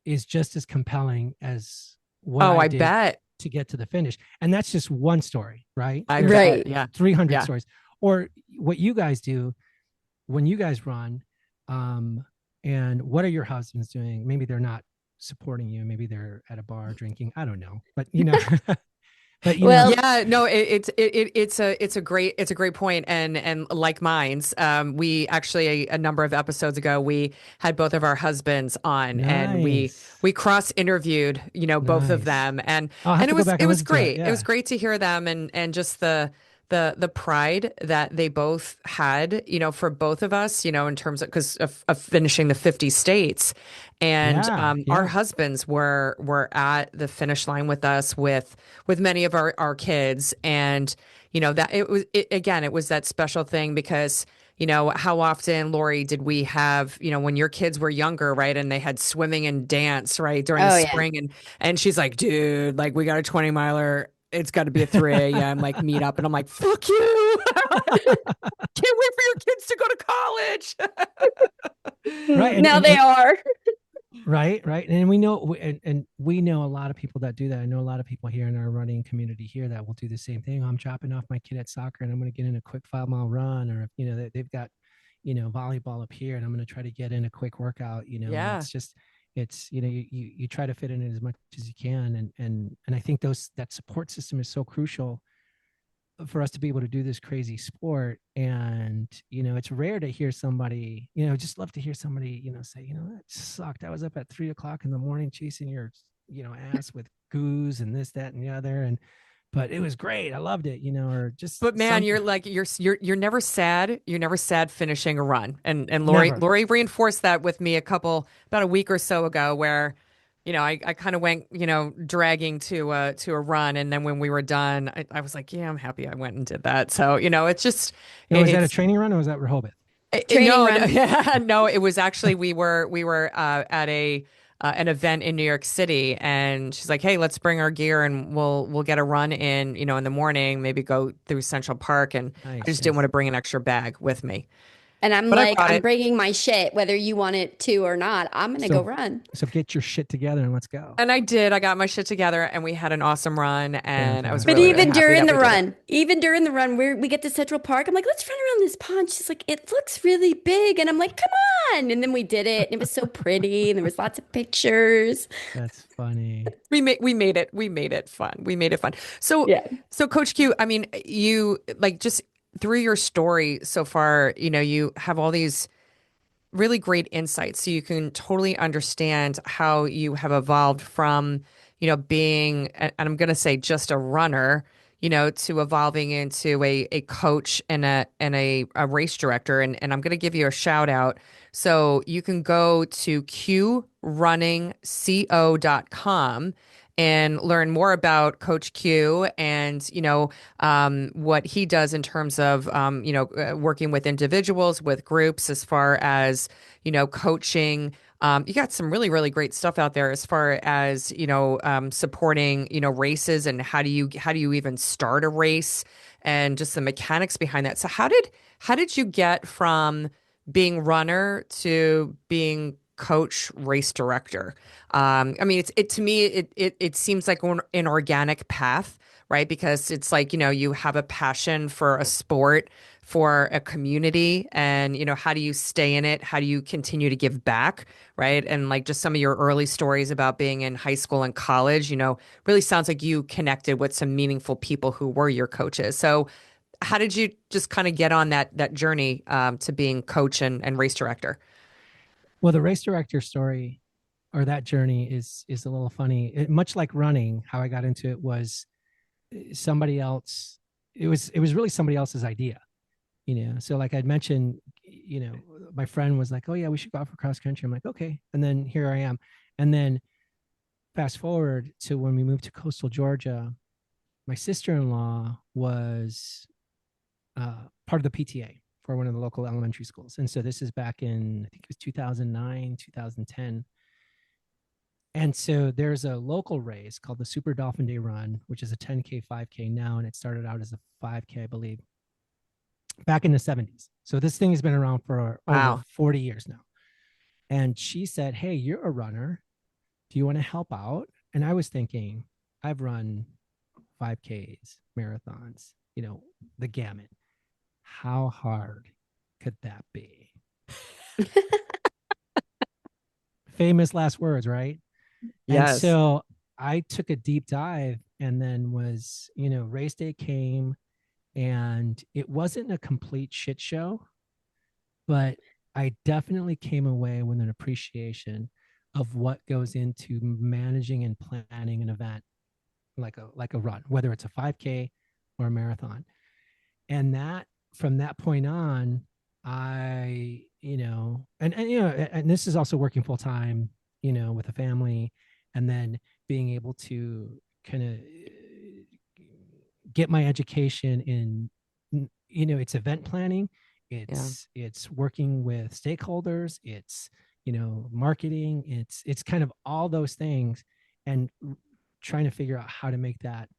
is just as compelling as what Oh, I I did bet. to get to the finish. And that's just one story, right? I There's bet. Right. Yeah. 300 Yeah. stories. Or what you guys do when you guys run, um, and what are your husbands doing? Maybe they're not supporting you. Maybe they're at a bar drinking. I don't know, but you know, but you know, Well, Yeah, no, it's a great point, and like mine's, we actually a number of episodes ago we had both of our husbands on, and nice, we cross interviewed, both of nice. them, and I'll have and to go back it and was listen to it. great. It was Yeah, great to hear them, and just the pride that they both had, for both of us, in terms of because of finishing the 50 states. And yeah, our yeah. husbands were at the finish line with us with many of our kids, and that again, it was that special thing because how often, Lori, did we have, when your kids were younger, right, and they had swimming and dance, right, during the oh yeah. spring, and she's like, dude, like we got a 20 miler. It's got to be a 3 a.m. like meet up, and I'm like, fuck you! Can't wait for your kids to go to college. Right. Now they are. Right, right. And we know, and we know a lot of people that do that. I know a lot of people here in our running community here that will do the same thing. I'm dropping off my kid at soccer and I'm going to get in a quick 5 mile run, or, they've got, volleyball up here and I'm going to try to get in a quick workout, and Yeah. it's just, you try to fit in it as much as you can. And I think that support system is so crucial for us to be able to do this crazy sport. And it's rare to hear somebody, just love to hear somebody, say, that sucked. I was up at 3 o'clock in the morning chasing your ass with goose and this, that, and the other, but it was great, I loved it, or just But man, something. you're like you're never sad. You're never sad finishing a run. And Never. Lori reinforced that with me about a week or so ago, where I kind of went dragging to a run, and then when we were done, I was like, yeah, I'm happy I went and did that. So it's just Now, was that a it's training run or was that Rehoboth? Training no, no, run. no. It was actually we were at a an event in New York City, and she's like, "Hey, let's bring our gear and we'll get a run in, in the morning. Maybe go through Central Park." And I Nice, just didn't nice. want to bring an extra bag with me, And I'm but I like, brought I'm it. bringing my shit, whether you want it to or not. I'm gonna go so run. so get your shit together and let's go. And I did. I got my shit together, and we had an awesome run, and I was But Fantastic. really, really even happy during that the we did it. run, we get to Central Park. I'm like, let's run around this pond. She's like, it looks really big. And I'm like, come on. And then we did it. And it was so pretty. And there was lots of pictures. That's funny. We made it fun. We made it fun. So Yeah. so Coach Q, I mean, you like just through your story so far, you have all these really great insights, so you can totally understand how you have evolved from being and I'm going to say just a runner, to evolving into a coach and a race director, and I'm going to give you a shout out, so you can go to qrunningco.com and learn more about Coach Q, and what he does in terms of working with individuals, with groups, as far as coaching. You got some really, really great stuff out there as far as supporting races, and how do you even start a race, and just the mechanics behind that. So how did you get from being runner to being coach, race director? I mean, it to me it seems like an organic path, right? Because it's like you have a passion for a sport, for a community, and how do you stay in it? How do you continue to give back, right? And like just some of your early stories about being in high school and college, really sounds like you connected with some meaningful people who were your coaches. So how did you just kind of get on that journey to being coach and race director? Well, the race director story or that journey is a little funny. Much like running, how I got into it was somebody else. It was really somebody else's idea. So like I'd mentioned, my friend was like, oh yeah, we should go out for cross country. I'm like, okay. And then here I am. And then fast forward to when we moved to coastal Georgia, my sister-in-law was part of the PTA for one of the local elementary schools. And so this is back in, I think it was 2009, 2010. And so there's a local race called the Super Dolphin Day Run, which is a 10K, 5K now. And it started out as a 5K, I believe, back in the 70s. So this thing has been around for over 40 years now. And she said, "Hey, you're a runner. Do you want to help out?" And I was thinking, I've run 5Ks, marathons, the gamut. How hard could that be? Famous last words, right? And Yes. so I took a deep dive and then race day came and it wasn't a complete shit show, but I definitely came away with an appreciation of what goes into managing and planning an event like a run, whether it's a 5K or a marathon. And that from that point on, I, and this is also working full time, with a family, and then being able to kind of get my education in, it's event planning, it's working with stakeholders, it's marketing, it's kind of all those things, and trying to figure out how to make that,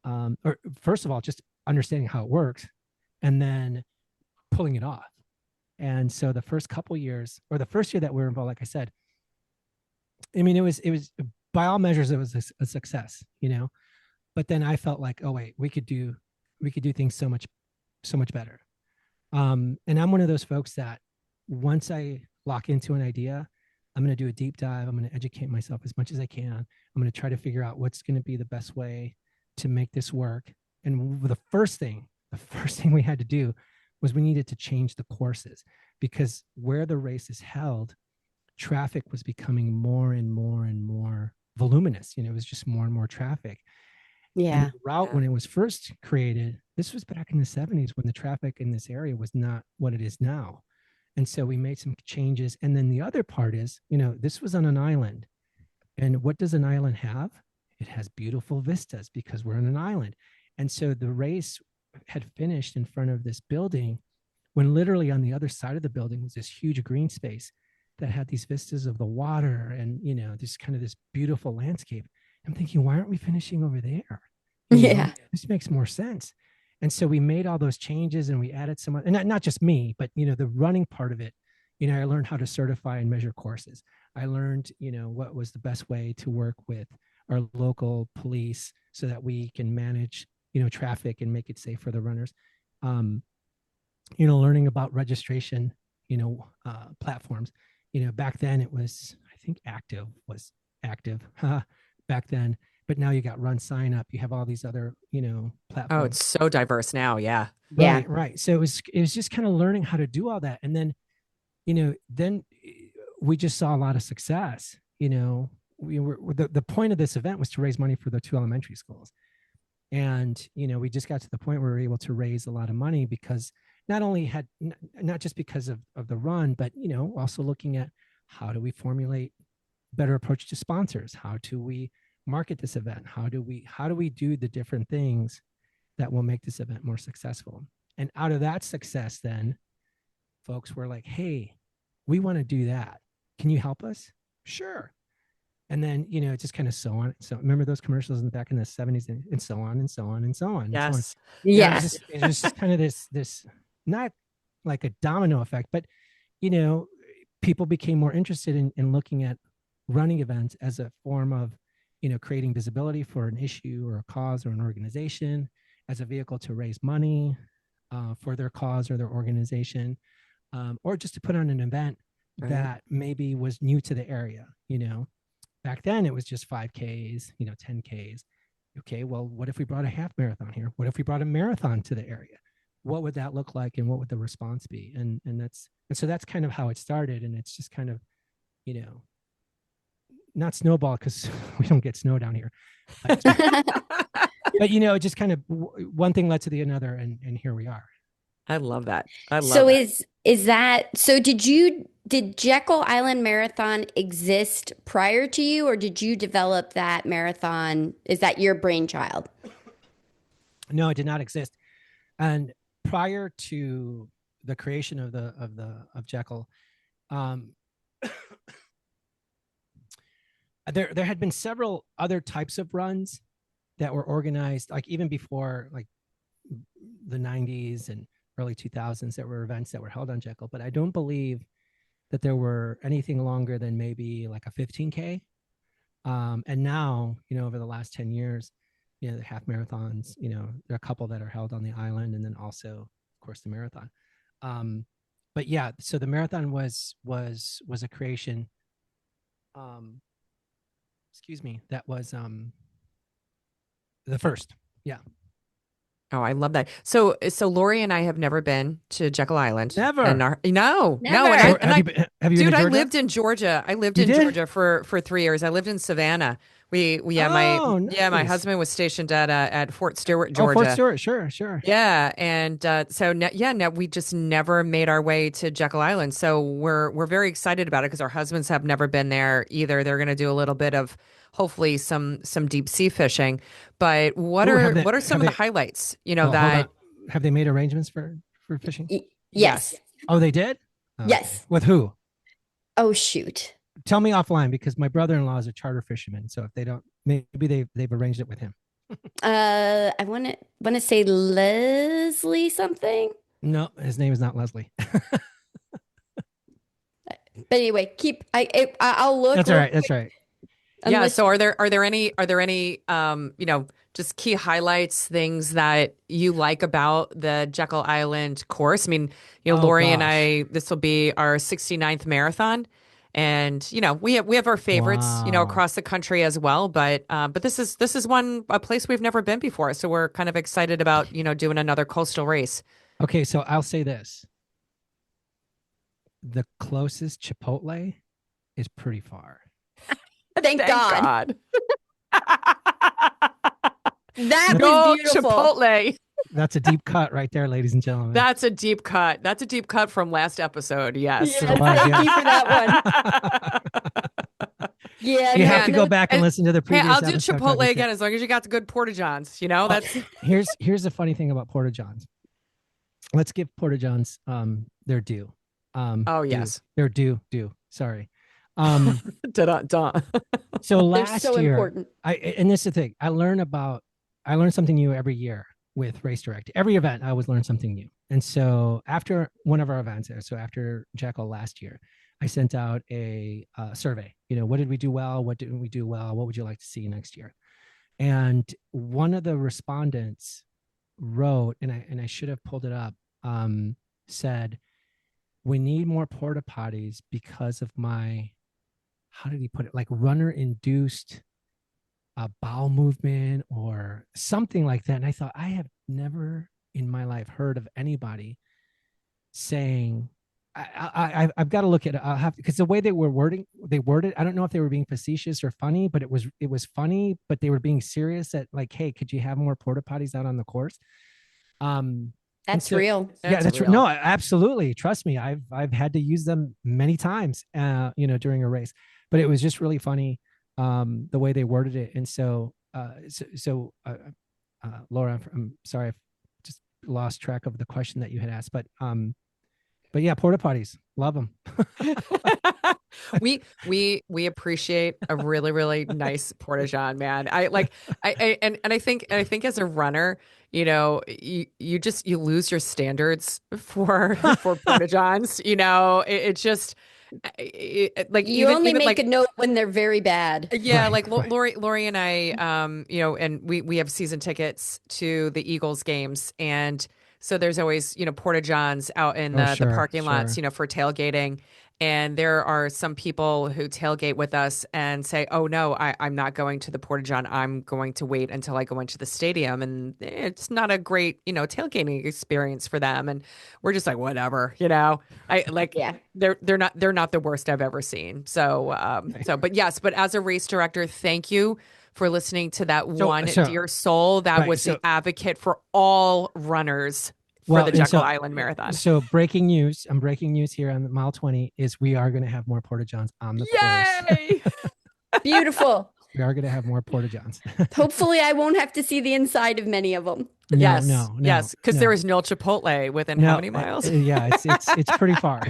or first of all, just understanding how it works, and then pulling it off. And so the first couple years, or the first year that we were involved, like I said, I mean, it was by all measures, it was a success, but then I felt like, oh wait, we could do things so much better. And I'm one of those folks that once I lock into an idea, I'm going to do a deep dive. I'm going to educate myself as much as I can. I'm going to try to figure out what's going to be the best way to make this work. And the first thing we had to do was we needed to change the courses, because where the race is held, traffic was becoming more and more and more voluminous. It was just more and more traffic. And Yeah. the route, when it was first created, this was back in the 70s, when the traffic in this area was not what it is now. And so we made some changes. And then the other part is, this was on an island. And what does an island have? It has beautiful vistas because we're on an island. And so the race had finished in front of this building, when literally on the other side of the building was this huge green space that had these vistas of the water and, this kind of this beautiful landscape. I'm thinking, why aren't we finishing over there? Yeah. This makes more sense. And so we made all those changes and we added some, and not just me, but, the running part of it. I learned how to certify and measure courses. I learned, what was the best way to work with our local police so that we can manage, traffic and make it safe for the runners. Learning about registration, platforms. Back then it was, I think Active was active back then, but now you got Run Sign Up. You have all these other, platforms. Oh, it's so diverse now. Yeah. Yeah. Right. So it was just kind of learning how to do all that. And then, then we just saw a lot of success. The point of this event was to raise money for the two elementary schools. And, we just got to the point where we were able to raise a lot of money, because not just because of the run, but, also looking at how do we formulate better approach to sponsors? How do we market this event? How do we do the different things that will make this event more successful? And out of that success, then folks were like, "Hey, we want to do that. Can you help us?" Sure. And then, just kind of so on. So remember those commercials in the back in the 70s, and so on and so on and so on. Yes. And so on. Yes. It was just kind of this not like a domino effect, but people became more interested in looking at running events as a form of, creating visibility for an issue or a cause or an organization, as a vehicle to raise money for their cause or their organization, or just to put on an event that maybe was new to the area. Back then it was just 5Ks, 10Ks. Okay, well, what if we brought a half marathon here? What if we brought a marathon to the area? What would that look like, and what would the response be? And so that's kind of how it started. And it's just kind of, not snowball, because we don't get snow down here, but just kind of one thing led to the another, and here we are. I love that. I love So that. is that so did you did Jekyll Island Marathon exist prior to you, or did you develop that marathon? Is that your brainchild? No, it did not exist. And prior to the creation of Jekyll, um, there had been several other types of runs that were organized, like even before like the 90s and early 2000s, that were events that were held on Jekyll. But I don't believe that there were anything longer than maybe like a 15K. And now, over the last 10 years, the half marathons, there are a couple that are held on the island, and then also, of course, the marathon. Um, but yeah, so the marathon was a creation. Um, excuse me, that was the first. Yeah. Oh, I love that. So Lori and I have never been to Jekyll Island. And Never. no, and Never. Have you been dude, to I Georgia? lived in Georgia. I lived You in did? Georgia for 3 years. I lived in Savannah. Yeah, Oh, my nice. husband was stationed at Fort Stewart, Oh, Fort Georgia. Stewart. Sure, sure. Yeah, and no, we just never made our way to Jekyll Island. So we're very excited about it because our husbands have never been there either. They're going to do a little bit of hopefully some deep sea fishing. But what Ooh, are what are some of the highlights? well, hold on. That Have they made arrangements for fishing? Yes. yes. Oh, they did? Okay. Yes. With who? Oh, shoot. Tell me offline, because my brother-in-law is a charter fisherman. So if they don't, maybe they've arranged it with him. I want to say Leslie something. No, his name is not Leslie. But anyway, I'll look That's all real right. That's quick. right. Yeah. Unless So are there any just key highlights, things that you like about the Jekyll Island course? I mean, Oh Lori and gosh. I, this will be our 69th marathon. And we have our favorites, Wow. across the country as well. But this is a place we've never been before, so we're kind of excited about doing another coastal race. Okay, so I'll say this: the closest Chipotle is pretty far. thank Thank God. God. That was Go beautiful. Chipotle. That's a deep cut right there, ladies and gentlemen. That's a deep cut. That's a deep cut from last episode. Yes. Yes, It was, thank yes. you for that one. Yeah, You no, have to Man. go back and And listen to the hey, previous I'll do episode to Chipotle understand. again as long as you got the good porta johns. Oh, That's here's the funny thing about Porta Johns. Let's give Porta Johns their due. oh Due. yes. Their due. Sorry. Um, Da-da-da. so they're last so year, important. and this is the thing, I learn something new every year with Race Direct. Every event, I always learn something new. And so after one of our events, so after Jekyll last year, I sent out a survey. What did we do well? What didn't we do well? What would you like to see next year? And one of the respondents wrote, and I should have pulled it up, said, "We need more porta potties because of my," how did he put it? Like runner induced bowel movement or something like that. And I thought, I have never in my life heard of anybody saying, I've got to look at it. I'll have, because the way they worded, I don't know if they were being facetious or funny, but it was funny, but they were being serious that like, hey, could you have more porta potties out on the course? Um, and That's so real. yeah, That's that's real. no, absolutely. Trust me, I've had to use them many times, during a race. But it was just really funny, the way they worded it. And Laura, I'm sorry, I've just lost track of the question that you had asked, but yeah, porta potties, love them. We appreciate a really really nice porta john, man. I think as a runner, you lose your standards for porta johns. It just like You even only even make like a note when they're very bad. yeah, Right, like right. Lori and I, and we have season tickets to the Eagles games, and so there's always porta johns out in Oh, the sure, parking lots, sure. for tailgating, and there are some people who tailgate with us and say, "Oh no, I'm not going to the porta john. I'm going to wait until I go into the stadium," and it's not a great tailgating experience for them, and we're just like whatever, I like Yeah. they're not the worst I've ever seen. But yes, but as a race director, thank you for listening to that So, one so dear soul that right, was so the advocate for all runners for Well, the and Jekyll so Island Marathon. so breaking news. I'm breaking news here on mile 20 is we are going to have more porta johns on the course. Yay! Beautiful. We are going to have more porta johns. Hopefully, I won't have to see the inside of many of them. No, Yes, no, no, yes, because there no, is no Chipotle within how no. many miles? Yeah, it's pretty far.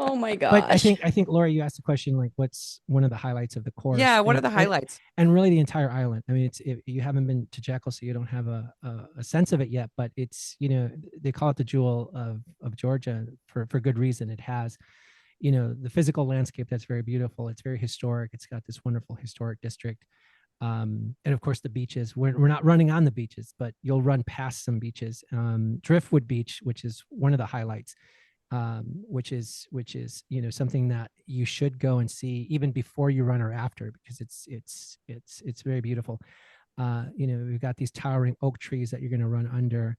Oh my But gosh. I think Laura, you asked the question like, what's one of the highlights of the course, Yeah, what are the highlights? and really the entire island. I mean, you haven't been to Jekyll, so you don't have a sense of it yet. But it's, you know, they call it the jewel of Georgia for good reason. It has, you know, the physical landscape that's very beautiful. It's very historic. It's got this wonderful historic district. And of course the beaches. We're not running on the beaches, but you'll run past some beaches. Driftwood Beach, which is one of the highlights, which is, you know, something that you should go and see even before you run or after, because it's very beautiful. You know, we've got these towering oak trees that you're going to run under,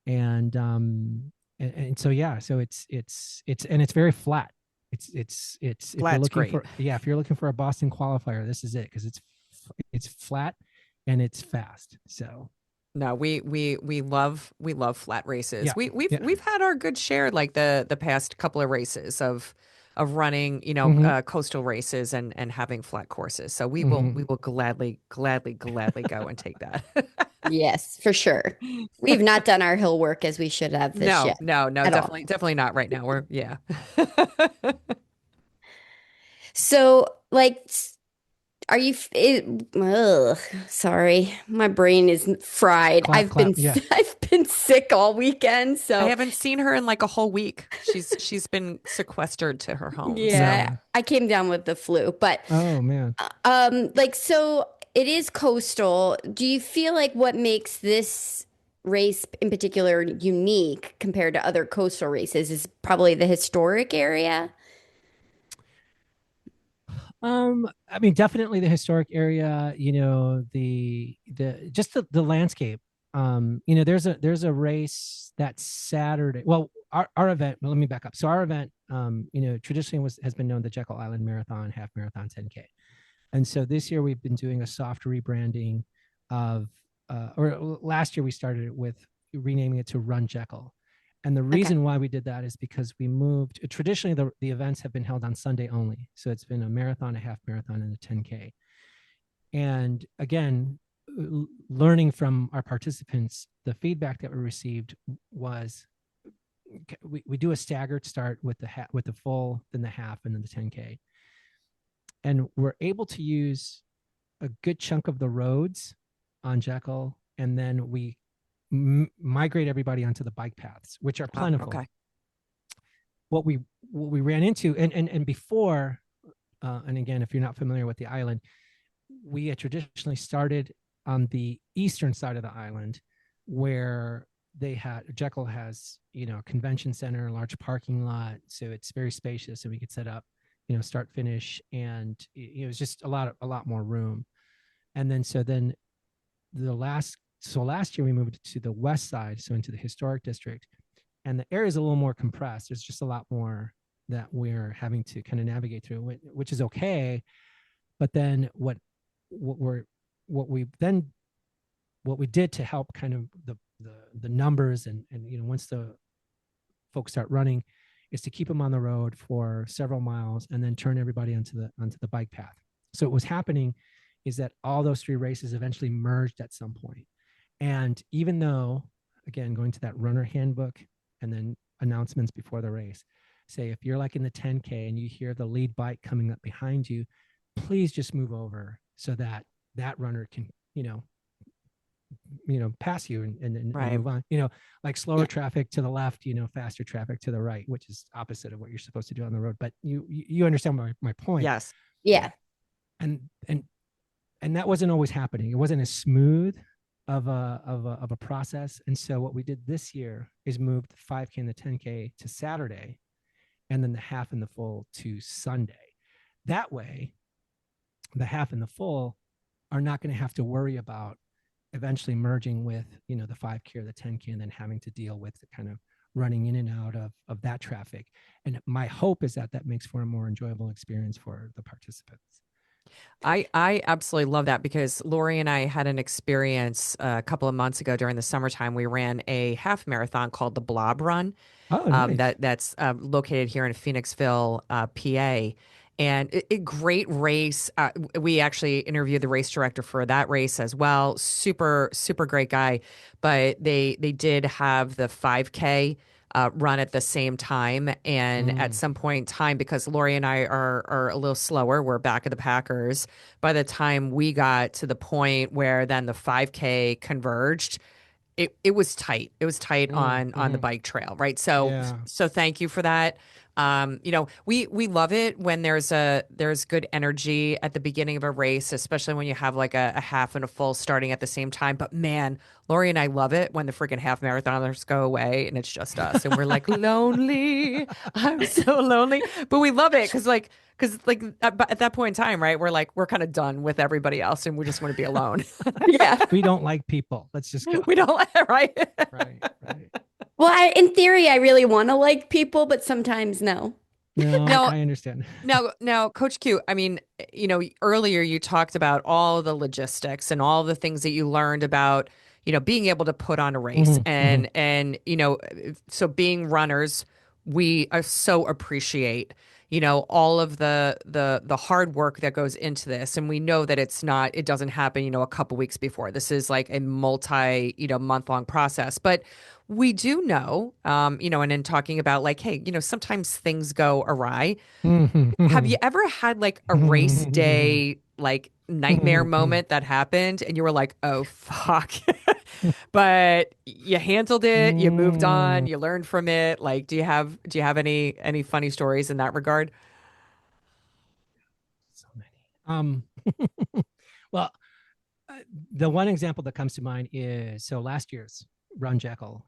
and and so yeah, so it's and it's very flat. It's if you're Flat's looking great. for, yeah, if you're looking for a Boston qualifier, this is it, because it's flat and it's fast. So No, we love flat races. yeah, yeah. We've had our good share, like the past couple of races of running, you know, Hmm. coastal races and having flat courses. So Hmm. we will gladly go and take that. Yes, for sure. We've not done our hill work as we should have this No, yet no, no, at all. definitely not right now. We're yeah. So, like, are you, ugh, sorry, my brain is fried. Clap, clap. Yeah. I've been sick all weekend, I so haven't seen her in like a whole week. She's been sequestered to her home. So yeah, Yeah. I came down with the flu. But Oh man. like, so it is coastal. Do you feel like what makes this race in particular unique compared to other coastal races is probably the historic area? I mean, definitely the historic area, you know, the just the landscape. You know, there's a race that Saturday. Well, our event, well, let me back up. So our event, you know, traditionally has been known the Jekyll Island Marathon, half marathon, 10K. And so this year we've been doing a soft rebranding of, or last year we started it with renaming it to Run Jekyll. And the Okay. reason why we did that is because we moved, traditionally the events have been held on Sunday only. So it's been a marathon, a half marathon, and a 10K. And again, learning from our participants, the feedback that we received was we do a staggered start with with the full, then the half, and then the 10K. And we're able to use a good chunk of the roads on Jekyll, and then we migrate everybody onto the bike paths, which are oh, plentiful. okay. What we ran into, and before, and again, if you're not familiar with the island, we had traditionally started on the eastern side of the island, where Jekyll has, you know, a convention center, a large parking lot, so it's very spacious, and we could set up, you know, start finish, and it was just a lot more room. And then last year we moved to the west side, so into the historic district, and the area is a little more compressed. There's just a lot more that we're having to kind of navigate through, which is okay. But then what we're what we then what we did to help kind of the numbers, and you know, once the folks start running, is to keep them on the road for several miles and then turn everybody onto the bike path. So what was happening is that all those three races eventually merged at some point. And even though, again, going to that runner handbook and then announcements before the race, say if you're like in the 10K and you hear the lead bike coming up behind you, please just move over so that that runner can, pass you and Right. move on, like slower Yeah. traffic to the left, faster traffic to the right, which is opposite of what you're supposed to do on the road. But you understand my point. Yes. Yeah. And that wasn't always happening. It wasn't as smooth of a process. And so what we did this year is moved the 5K and the 10K to Saturday, and then the half and the full to Sunday. That way, the half and the full are not going to have to worry about eventually merging with, the 5K or the 10K, and then having to deal with the kind of running in and out of that traffic. And my hope is that that makes for a more enjoyable experience for the participants. I absolutely love that because Lori and I had an experience a couple of months ago during the summertime. We ran a half marathon called the Blob Run. Oh, nice. That's located here in Phoenixville, PA. And a great race. We actually interviewed the race director for that race as well. Super, super great guy. But they did have the 5K run at the same time. And at Mm, some point in time, because Lori and I are a little slower, we're back of the Packers. By the time we got to the point where then the 5K converged, it was tight. It was tight on the mhm. bike trail, right? So Yeah. so thank you for that. We love it when there's good energy at the beginning of a race, especially when you have like a half and a full starting at the same time. But man, Lori and I love it when the freaking half marathoners go away and it's just us and we're like lonely. I'm so lonely, but we love it because at that point in time, right? We're kind of done with everybody else and we just want to be alone. Yeah. We don't like people. Let's just go. We don't, right? Right, right. Well, in theory, I really want to like people, but sometimes no. No, Now, I understand. now, Coach Q, I mean, earlier you talked about all the logistics and all the things that you learned about, being able to put on a race Hmm, hmm. and, so being runners, we so appreciate, all of the hard work that goes into this. And we know that it doesn't happen, a couple weeks before. This is like a multi, month long process. But we do know, and in talking about like, hey, sometimes things go awry. Have you ever had like a race day, like nightmare moment that happened and you were like, oh, fuck. But you handled it, you moved on, you learned from it. Like, do you have any funny stories in that regard? So many. Well, uh, the one example that comes to mind is so last year's Run Jekyll.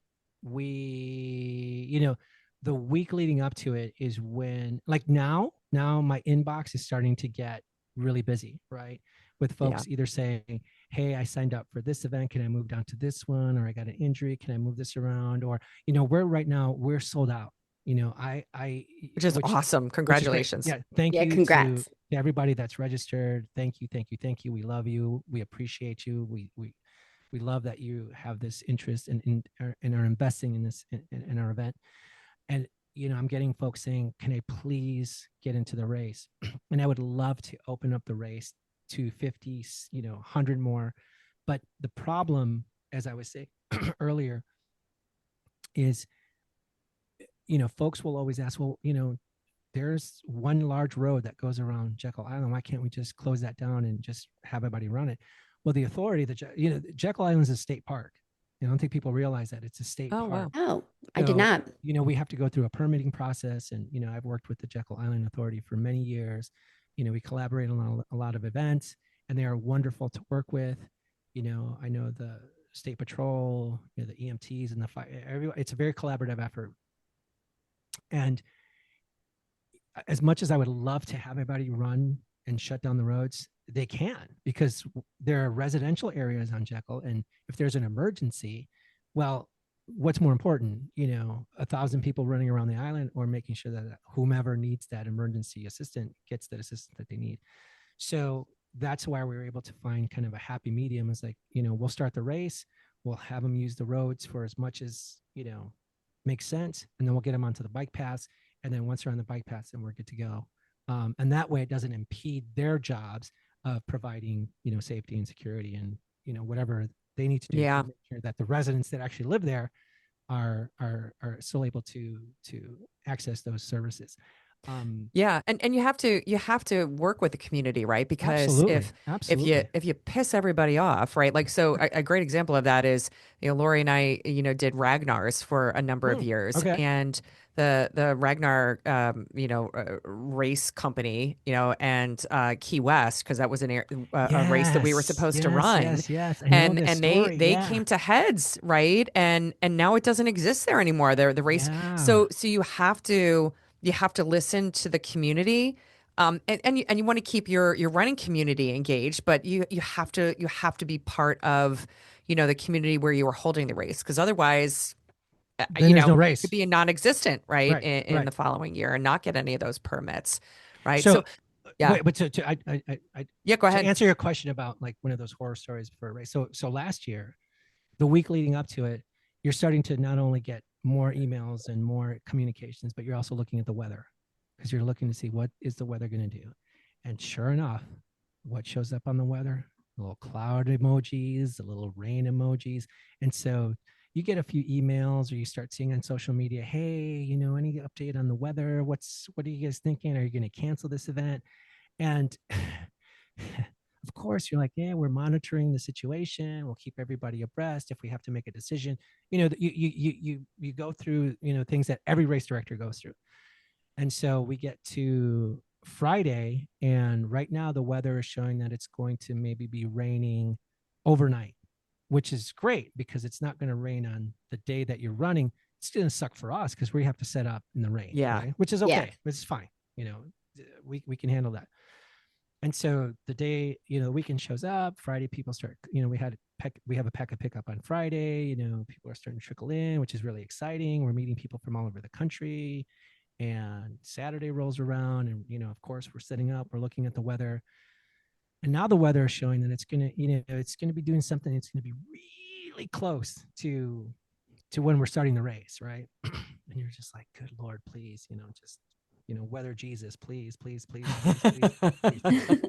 The week leading up to it is when, like now my inbox is starting to get really busy, right? With Yeah. folks either saying, hey, I signed up for this event. Can I move down to this one? Or I got an injury. Can I move this around? Or, we're sold out. Which is Which awesome. which is great. Congratulations. Yeah. Thank Yeah, you to congrats. everybody that's registered. Thank you, thank you, thank you. We love you. We appreciate you. We love that you have this interest and are investing in this in our event. And I'm getting folks saying, "Can I please get into the race?" And I would love to open up the race to 50, 100 more. But the problem, as I was saying earlier, is folks will always ask, well, there's one large road that goes around Jekyll Island. Why can't we just close that down and just have everybody run it? Well, the authority, Jekyll Island is a state park. I don't think people realize that it's a state Oh, park. wow. Oh, I did So, not. we have to go through a permitting process. And, I've worked with the Jekyll Island Authority for many years. We collaborate on a lot of events and they are wonderful to work with. I know the state patrol, the EMTs and the fire, it's a very collaborative effort. And as much as I would love to have everybody run and shut down the roads, they can because there are residential areas on Jekyll. And if there's an emergency, well, what's more important, 1,000 people running around the island or making sure that whomever needs that emergency assistant gets that assistance that they need. So that's why we were able to find kind of a happy medium. Is like, we'll start the race, we'll have them use the roads for as much as, makes sense. And then we'll get them onto the bike paths. And then once they're on the bike paths, then we're good to go. And that way it doesn't impede their jobs of providing, safety and security and, whatever they need to do to Yeah. make sure that the residents that actually live there are still able to access those services. Yeah, and you have to work with the community, right? Because if Absolutely, if you absolutely. if you piss everybody off, right? Like so a great example of that is, Lori and I, did Ragnar's for a number of years Okay. and the Ragnar race company, and Key West because that was a race that we were Yes, supposed to yes, run. yes, yes. I know And this and they story. they Yeah, came to heads, right? And now it doesn't exist there anymore. The race. yeah. So you have to listen to the community, and you want to keep your running community engaged, but you have to be part of the community where you are holding the race because otherwise, Then there's no you could race. be a non-existent right Right, in right. the following year and not get any of those permits, right? So So Yeah. But Yeah, go to ahead. answer your question about like one of those horror stories for a race. So last year, the week leading up to it, you're starting to not only get more emails and more communications, but you're also looking at the weather because you're looking to see what is the weather going to do. And sure enough, what shows up on the weather? The little cloud emojis, the little rain emojis. And so you get a few emails or you start seeing on social media, hey, any update on the weather? What are you guys thinking? Are you going to cancel this event? And of course, you're like, yeah, we're monitoring the situation. We'll keep everybody abreast. If we have to make a decision, you go through, things that every race director goes through. And so we get to Friday, and right now the weather is showing that it's going to maybe be raining overnight, which is great because it's not going to rain on the day that you're running. It's going to suck for us because we have to set up in the rain, Yeah. right? Which is Yeah. okay. Which is fine. We can handle that. And so the day, the weekend shows up, Friday people start, we have a PECA pickup on Friday, people are starting to trickle in, which is really exciting. We're meeting people from all over the country. And Saturday rolls around and, of course we're setting up, we're looking at the weather. And now the weather is showing that it's going to, it's going to be doing something. It's going to be really close to when we're starting the race. Right. And you're just like, good Lord, please, just, weather Jesus, please, please, please, please, please, please.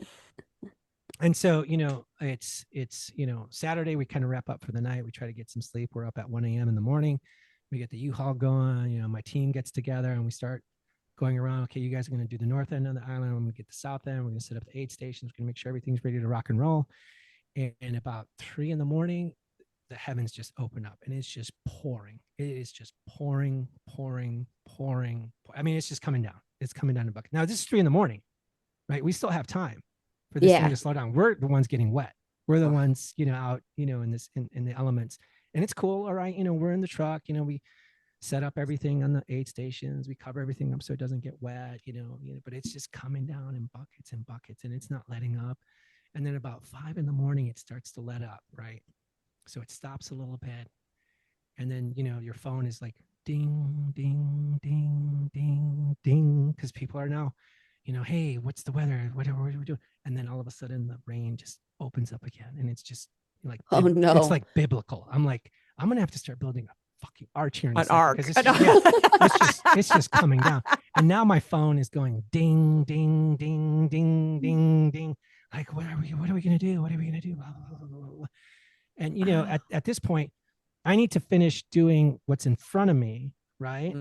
And so, it's, Saturday, we kind of wrap up for the night. We try to get some sleep. We're up at 1 a.m. in the morning. We get the U-Haul going, my team gets together and we start going around. Okay, you guys are going to do the north end of the island. I'm going to get the south end. We're going to set up the aid stations. We're going to make sure everything's ready to rock and roll. And about 3 a.m, the heavens just open up and it's just pouring. It is just pouring, pouring, pouring. I mean, it's just coming down. It's coming down in buckets. Now, this is 3 a.m, right? We still have time for this thing to slow down. We're the ones getting wet. We're the ones, out, in the elements. And it's cool. All right. We're in the truck, we set up everything on the aid stations. We cover everything up so it doesn't get wet, but it's just coming down in buckets and it's not letting up. And then about 5 a.m, it starts to let up, right? So it stops a little bit. And then, your phone is like ding, ding, ding, ding, ding, because people are now, hey, what's the weather? What are we doing? And then all of a sudden the rain just opens up again. And it's just like, Oh no. it's like biblical. I'm like, I'm going to have to start building a fucking arch here in An arc. because it's just coming down. And now my phone is going ding, ding, ding, ding, ding, ding. Like, what are we going to do? What are we going to do? Blah, blah, blah, blah, blah. And, at this point, I need to finish doing what's in front of me, right?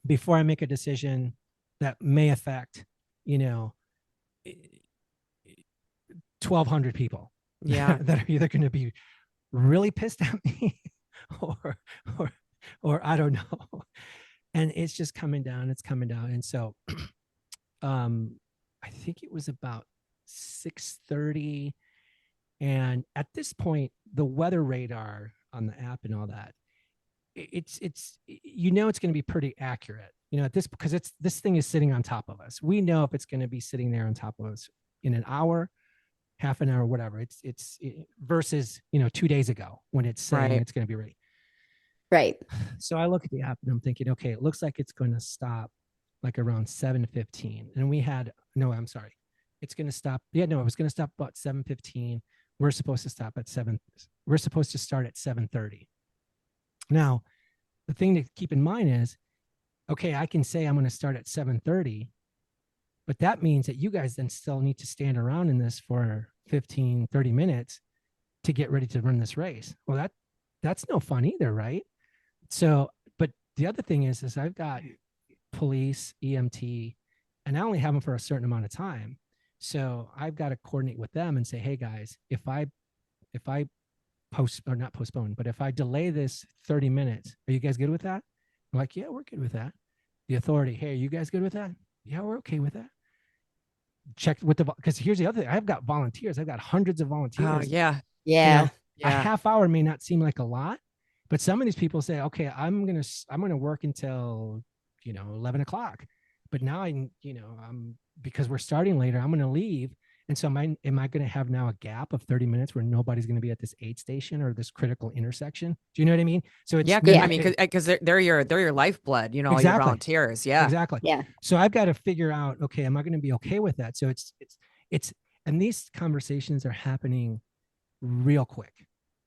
Before I make a decision that may affect, 1,200 people. Yeah. That are either going to be really pissed at me or I don't know. And it's just coming down. It's coming down. And so I think it was about 6:30. And at this point, the weather radar on the app and all that, it's it's going to be pretty accurate, at this, because this thing is sitting on top of us. We know if it's going to be sitting there on top of us in an hour, half an hour, whatever. It's versus 2 days ago when it's saying it's going to be ready. Right. So I look at the app and I'm thinking, okay, it looks like it's going to stop like around 7:15. And I'm sorry. It's going to stop. Yeah, no, it was going to stop about 7:15. We're supposed to stop at 7. We're supposed to start at 7:30. Now, the thing to keep in mind is, okay, I can say I'm going to start at 7:30, but that means that you guys then still need to stand around in this for 15, 30 minutes to get ready to run this race. Well, that's no fun either, right? So, but the other thing is I've got police, EMT, and I only have them for a certain amount of time. So I've got to coordinate with them and say, hey guys, if I not postpone, but if I delay this 30 minutes, are you guys good with that? I'm like, yeah, we're good with that. The authority, hey, are you guys good with that? Yeah, we're okay with that. Check with because here's the other thing. I've got volunteers. I've got hundreds of volunteers. Oh, yeah. Yeah. A half hour may not seem like a lot, but some of these people say, okay, I'm going to work until, 11 o'clock. But now I'm because we're starting later, I'm going to leave And so am I going to have now a gap of 30 minutes where nobody's going to be at this aid station or this critical intersection? Do you know what I mean? So it's Yeah, I Yeah. mean, because they're your lifeblood, all your exactly, volunteers. Yeah. exactly. Yeah. So I've got to figure out, okay, am I going to be okay with that? So it's, and these conversations are happening real quick,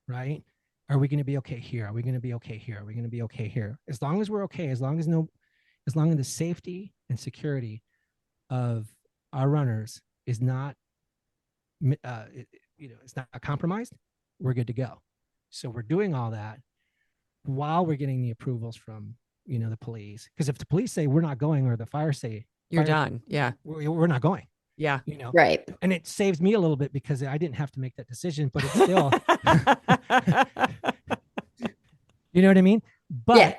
right? Are we going to be okay here? Are we going to be okay here? Are we going to be okay here? As long as we're okay, as long as the safety and security of our runners is not, it's not compromised, we're good to go. So we're doing all that while we're getting the approvals from, the police. Because if the police say we're not going, or the You're done. Yeah. we're not going, Yeah. Right. and it saves me a little bit because I didn't have to make that decision, but it's still, you know what I mean? Yeah.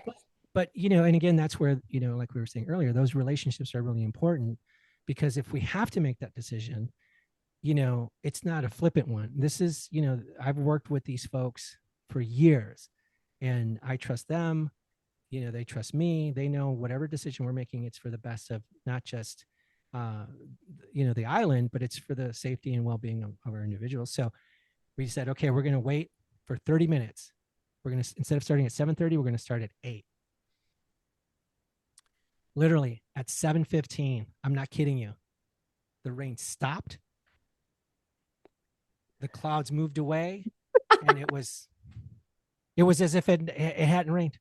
But and again, that's where, like we were saying earlier, those relationships are really important, because if we have to make that decision, it's not a flippant one. This is, I've worked with these folks for years, and I trust them. They trust me. They know whatever decision we're making, it's for the best of not just, the island, but it's for the safety and well-being of our individuals. So we said, okay, we're going to wait for 30 minutes. We're going to, instead of starting at 7:30, we're going to start at 8. Literally at 7:15, I'm not kidding you, the rain stopped, the clouds moved away, and it was as if it hadn't rained.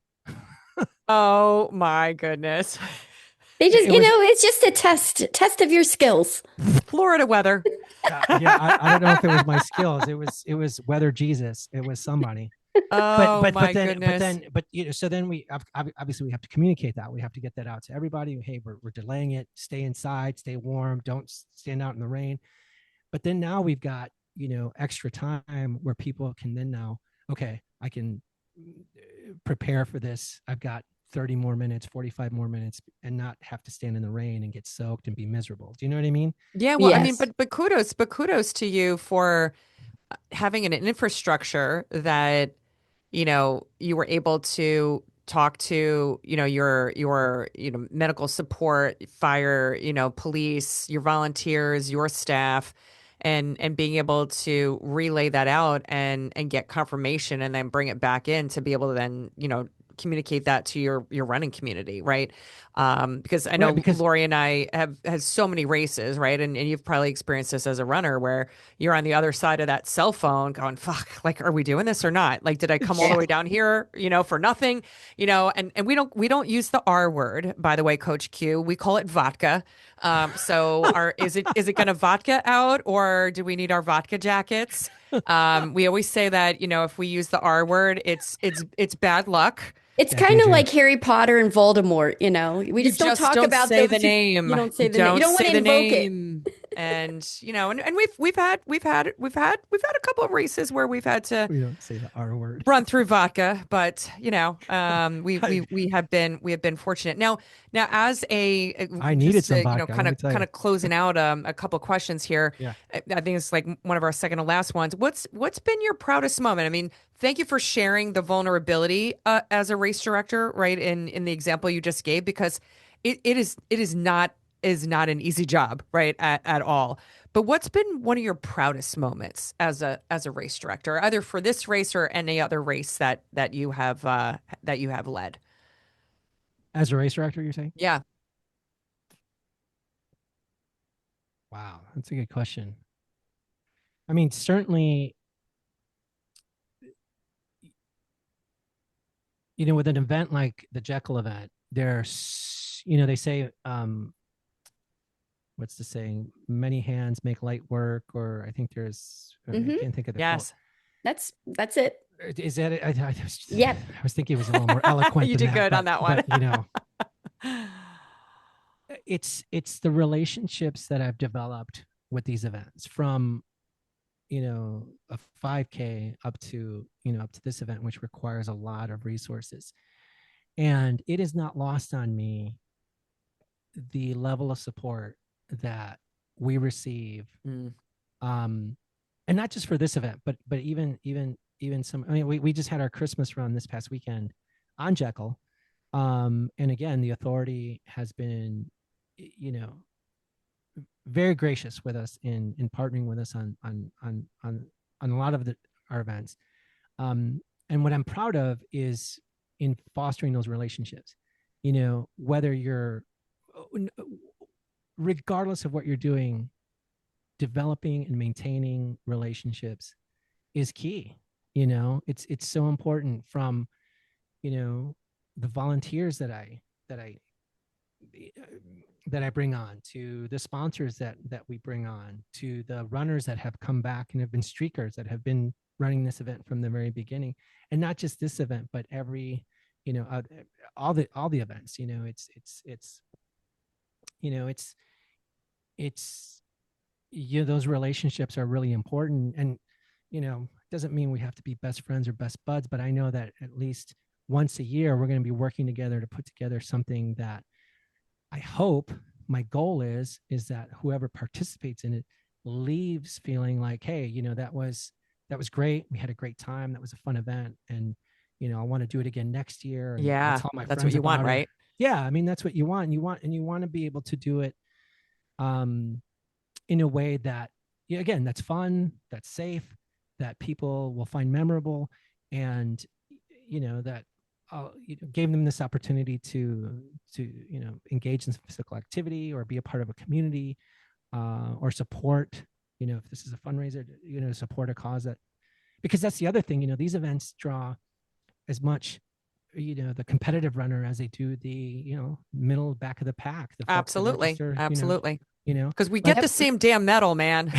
Oh my goodness. They just, It was, it's just a test of your skills. Florida weather. yeah, I don't know if it was my skills. It was weather Jesus. It was somebody. Oh but my then goodness. so then we obviously we have to communicate that. We have to get that out to everybody. Hey, we're delaying it. Stay inside. Stay warm. Don't stand out in the rain. But then now we've got extra time where people can then now, okay, I can prepare for this. I've got 30 more minutes, 45 more minutes, and not have to stand in the rain and get soaked and be miserable. Do you know what I mean? Yeah, well, I mean, Yes. but kudos to you for having an infrastructure that, you were able to talk to, your medical support, fire, police, your volunteers, your staff, and being able to relay that out and get confirmation and then bring it back in to be able to then, communicate that to your running community, right? Because I know Right, because Lori and I have has so many races, right? And you've probably experienced this as a runner where you're on the other side of that cell phone going, fuck, like, are we doing this or not? Like, did I come all the Yeah. way down here, for nothing? And we don't use the R word, by the way, Coach Q. We call it vodka. So is it gonna vodka out, or do we need our vodka jackets? We always say that, if we use the R word, it's bad luck. It's bad kind of juju. like Harry Potter and Voldemort, We You just don't just talk don't about say those the two. You name. don't say You the name. You don't don't want say to the invoke it. name. And a couple of races where we've had to We don't say the R word. run through vodka, but we have been fortunate. Now as I needed just some vodka, let kind me of tell kind you. of closing out a couple of questions here. Yeah. I think it's like one of our second to last ones. What's been your proudest moment? I mean, thank you for sharing the vulnerability as a race director, right? In the example you just gave, because it is not an easy job, right? At all. But what's been one of your proudest moments as a race director, either for this race or any other race that you have led? As a race director, you're saying? Yeah. Wow, that's a good question. I mean, certainly, with an event like the Jekyll event, there's, they say, what's the saying? Many hands make light work, or I think I Hmm. can't think of the quote. Yes. That's it. Is that it? Yep. I was thinking it was a little more eloquent You than did that, good on that one. it's the relationships that I've developed with these events, from a 5K up to this event, which requires a lot of resources. And it is not lost on me the level of support that we receive, Mm. and not just for this event, but even some. I mean, we just had our Christmas run this past weekend on Jekyll, and again, the authority has been, very gracious with us in partnering with us on a lot of our events. And what I'm proud of is in fostering those relationships. Whether you're, regardless of what you're doing, developing and maintaining relationships is key. It's so important, from the volunteers that I bring on, to the sponsors that we bring on, to the runners that have come back and have been streakers that have been running this event from the very beginning. And not just this event, but every, all the events. It's those relationships are really important. And it doesn't mean we have to be best friends or best buds, but I know that at least once a year we're going to be working together to put together something that I hope, my goal is that whoever participates in it leaves feeling like, hey, that was great. We had a great time. That was a fun event. And, I want to do it again next year. And I'll Yeah, tell my that's what friends you want, about it. right? Yeah. I mean, that's what you want. You want to be able to do it um, in a way that, yeah, again, that's fun, that's safe, that people will find memorable, and that gave them this opportunity to engage in physical activity or be a part of a community, or support. If this is a fundraiser, support a cause that, because that's the other thing. These events draw as much the competitive runner as they do the middle back of the pack, the folks that are just Absolutely. are Absolutely. Because we get like the same damn medal, man.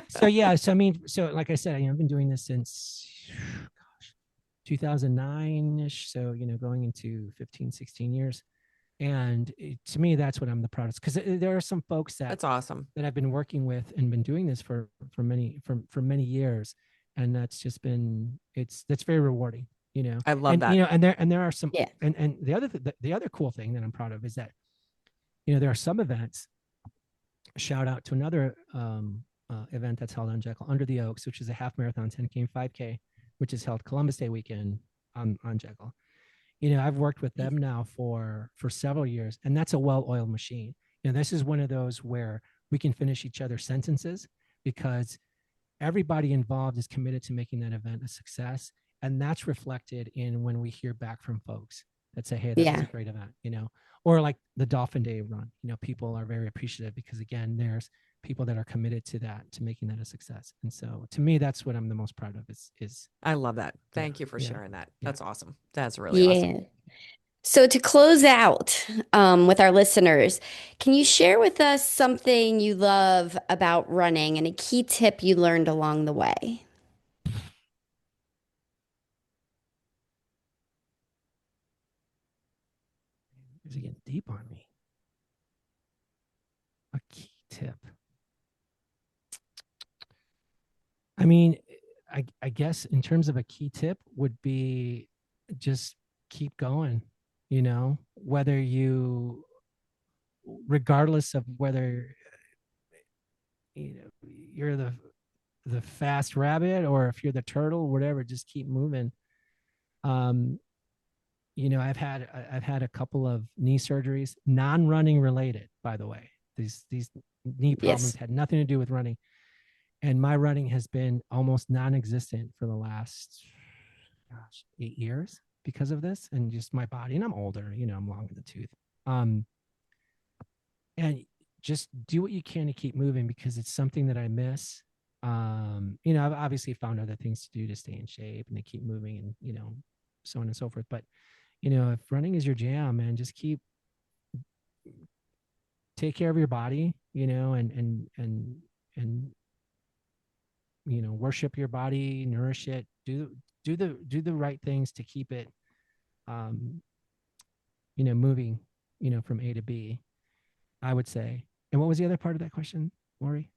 so yeah, so I mean, so like I said, I've been doing this since 2009ish, so going into 15, 16 years. And to me, that's what I'm the proudest, because there are some folks that That's awesome. I've been working with and been doing this for many years, and that's just been, that's very rewarding. I love And that. and there are some, Yeah. and the other cool thing that I'm proud of is that there are some events. Shout out to another event that's held on Jekyll, Under the Oaks, which is a half marathon, 10K and 5K, which is held Columbus Day weekend on Jekyll. I've worked with them now for several years, and that's a well-oiled machine. This is one of those where we can finish each other's sentences, because everybody involved is committed to making that event a success. And that's reflected in when we hear back from folks that say, hey, that was a Yeah. great event, or like the Dolphin Day run. People are very appreciative, because again, there's people that are committed to that, to making that a success. And so to me, that's what I'm the most proud of, is I love that. yeah, Thank you for yeah, sharing that. yeah. That's awesome. That's really awesome. Yeah. So to close out with our listeners, can you share with us something you love about running and a key tip you learned along the way? Is it getting deep on me? A key tip. I mean, I guess in terms of a key tip would be just keep going, whether regardless of whether you're the fast rabbit, or if you're the turtle, whatever, just keep moving. Um, I've had a couple of knee surgeries, non-running related, by the way. These knee problems Yes. had nothing to do with running, and my running has been almost non-existent for the last 8 years because of this, and just my body. And I'm older, I'm long in the tooth. Um, and just do what you can to keep moving, because it's something that I miss. I've obviously found other things to do to stay in shape and to keep moving, and so on and so forth. But if running is your jam, man, just take care of your body, and worship your body, nourish it, do the right things to keep it um moving, from A to B, I would say. And what was the other part of that question, Lori?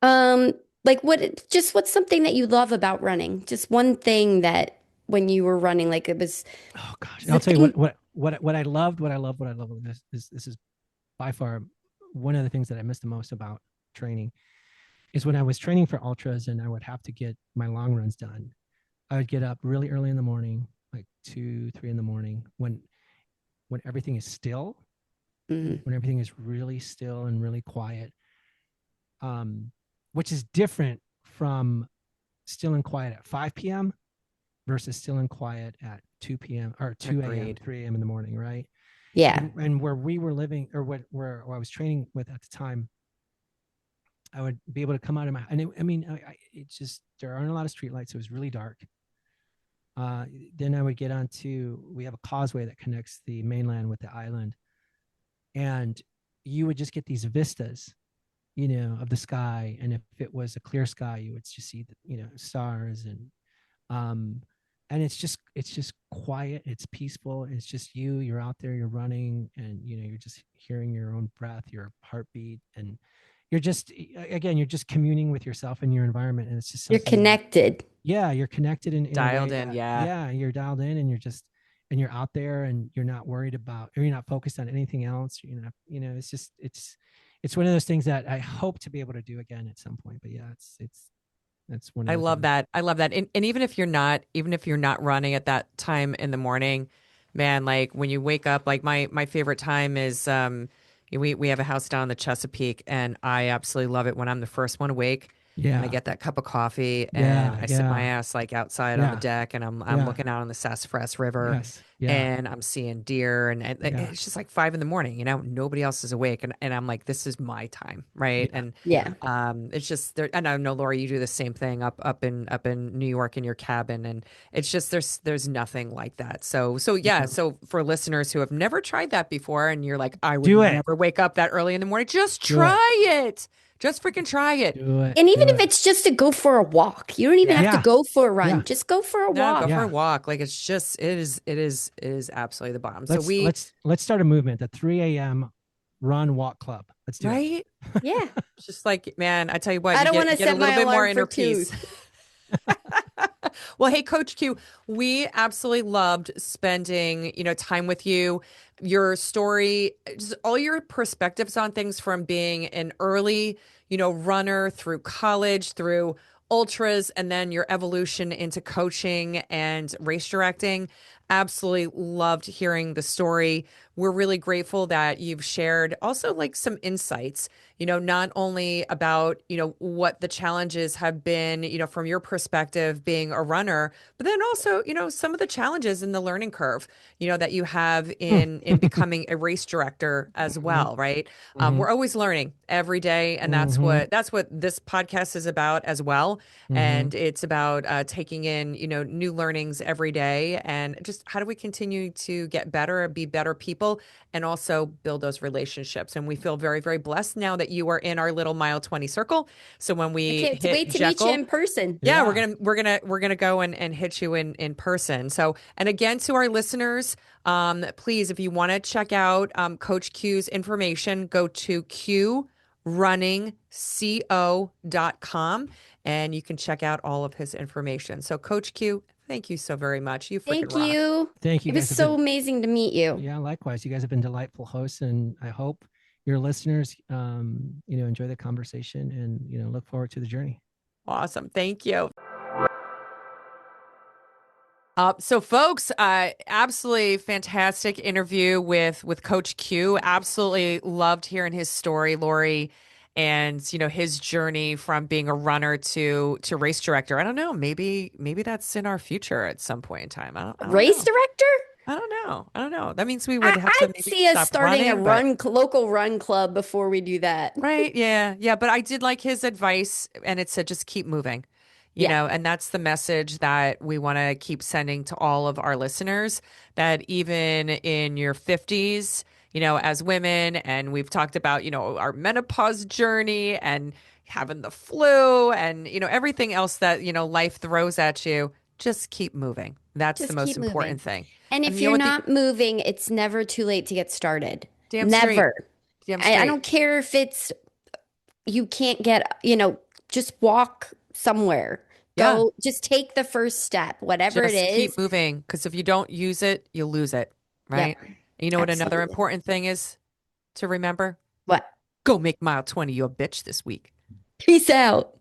Um, like what's something that you love about running? Just one thing that when you were running, like it was Oh gosh, the I'll tell you what thing. what what I loved, this is by far one of the things that I miss the most about training, is when I was training for ultras and I would have to get my long runs done. I would get up really early in the morning, like 2, 3 in the morning, when everything is still, Mhm. when everything is really still and really quiet, which is different from still and quiet at 5 p.m. versus still and quiet at 2 p.m. or 2 a.m., Agreed. 3 a.m. in the morning, right? Yeah. And where we were living, or where I was training with at the time, I would be able to come out of my, and I mean, it's just, there aren't a lot of streetlights. It was really dark. Uh, then I would get onto, we have a causeway that connects the mainland with the island. And you would just get these vistas, of the sky. And if it was a clear sky, you would just see, stars um, and it's just quiet. It's peaceful. It's just you're out there, you're running, and you're just hearing your own breath, your heartbeat, and you're just, again, you're just communing with yourself and your environment. And it's just You're something that, connected. yeah, you're connected in a way Dialed in. that, Yeah. yeah, you're dialed in, and you're out there, and you're not worried about, or you're not focused on anything else. It's just, it's one of those things that I hope to be able to do again at some point. But yeah, it's that's one of I the love things. that. I love that. And even if you're not running at that time in the morning, man, like when you wake up, like my favorite time is we have a house down in the Chesapeake, and I absolutely love it when I'm the first one awake and I Yeah, get that cup of coffee and yeah, I sit my yeah, ass like outside on the yeah, deck, and I'm yeah, looking out on the Sassafras River, yes, yeah, and I'm seeing deer, and yeah, it's just like 5 in the morning, nobody else is awake, and I'm like, this is my time, right? yeah, And Yeah. it's just there, and I know, Laura, you do the same thing up in New York in your cabin, and it's just there's nothing like that. So yeah. yeah. So for listeners who have never tried that before, and you're like, I would Do it, never wake up that early in the morning, just do it, try it. Just freaking try it. do it, And even do if it. it's just to go for a walk, you don't even have Yeah. to Yeah, go for a yeah, run. Just go for a No, go walk. for a yeah. walk. Like it's just it is absolutely the bomb. So Let's we let's let's start a movement. The 3 a.m. run walk club. Let's do it. right. Yeah. It's just like, man, I tell you what, I you don't want to get a set little my bit more alarm for inner 2. peace. Well, hey, Coach Q, we absolutely loved spending, time with you. Your story, just all your perspectives on things, from being an early, runner through college, through ultras, and then your evolution into coaching and race directing. Absolutely loved hearing the story. We're really grateful that you've shared also like some insights, not only about, what the challenges have been, from your perspective being a runner, but then also, some of the challenges in the learning curve, that you have in becoming a race director as Mhm, well, right? mhm, We're always learning every day, and that's mhm, what this podcast is about as well. mhm. And it's about taking in, new learnings every day, and just how do we continue to get better, be better people, and also build those relationships. And we feel very, very blessed now that you are in our little mile 20 circle. So when I we can't hit wait to meet you Jekyll, in person. yeah, we're Yeah. gonna we're gonna we're gonna go and hit you in person. So, and again, to our listeners, please, if you want to check out Coach Q's information, go to qrunningco.com, and you can check out all of his information. So, Coach Q, thank you so very much. You freaking Thank rock. you. Thank you It was guys. Have so been, amazing to meet you. yeah, likewise. You guys have been delightful hosts, and I hope your listeners, enjoy the conversation, and look forward to the journey. Awesome. Thank you. So folks, absolutely fantastic interview with Coach Q. Absolutely loved hearing his story, Lori, and his journey from being a runner to race director. I don't know, maybe that's in our future at some point in time. I don't Race know. director? I don't know. That means we would have to I'd maybe see us stop starting a running, but local run club before we do that. right, yeah, yeah. But I did like his advice, and it said just keep moving. Yeah. And that's the message that we want to keep sending to all of our listeners, that even in your 50s, as women, and we've talked about, our menopause journey and having the flu and, everything else that, life throws at you, just keep moving. That's the Just most keep moving. important thing. And And if you know you're what the not moving, it's never too late to get started. damn straight, Never. damn I straight. don't care if it's you can't get, just walk somewhere. Yeah. Go, just take the first step, whatever it Just keep is. moving, because if you don't use it, you lose it, Yep, right? And you know what another absolutely. important thing is to remember? What? Go make mile 20 your bitch this week. Peace out.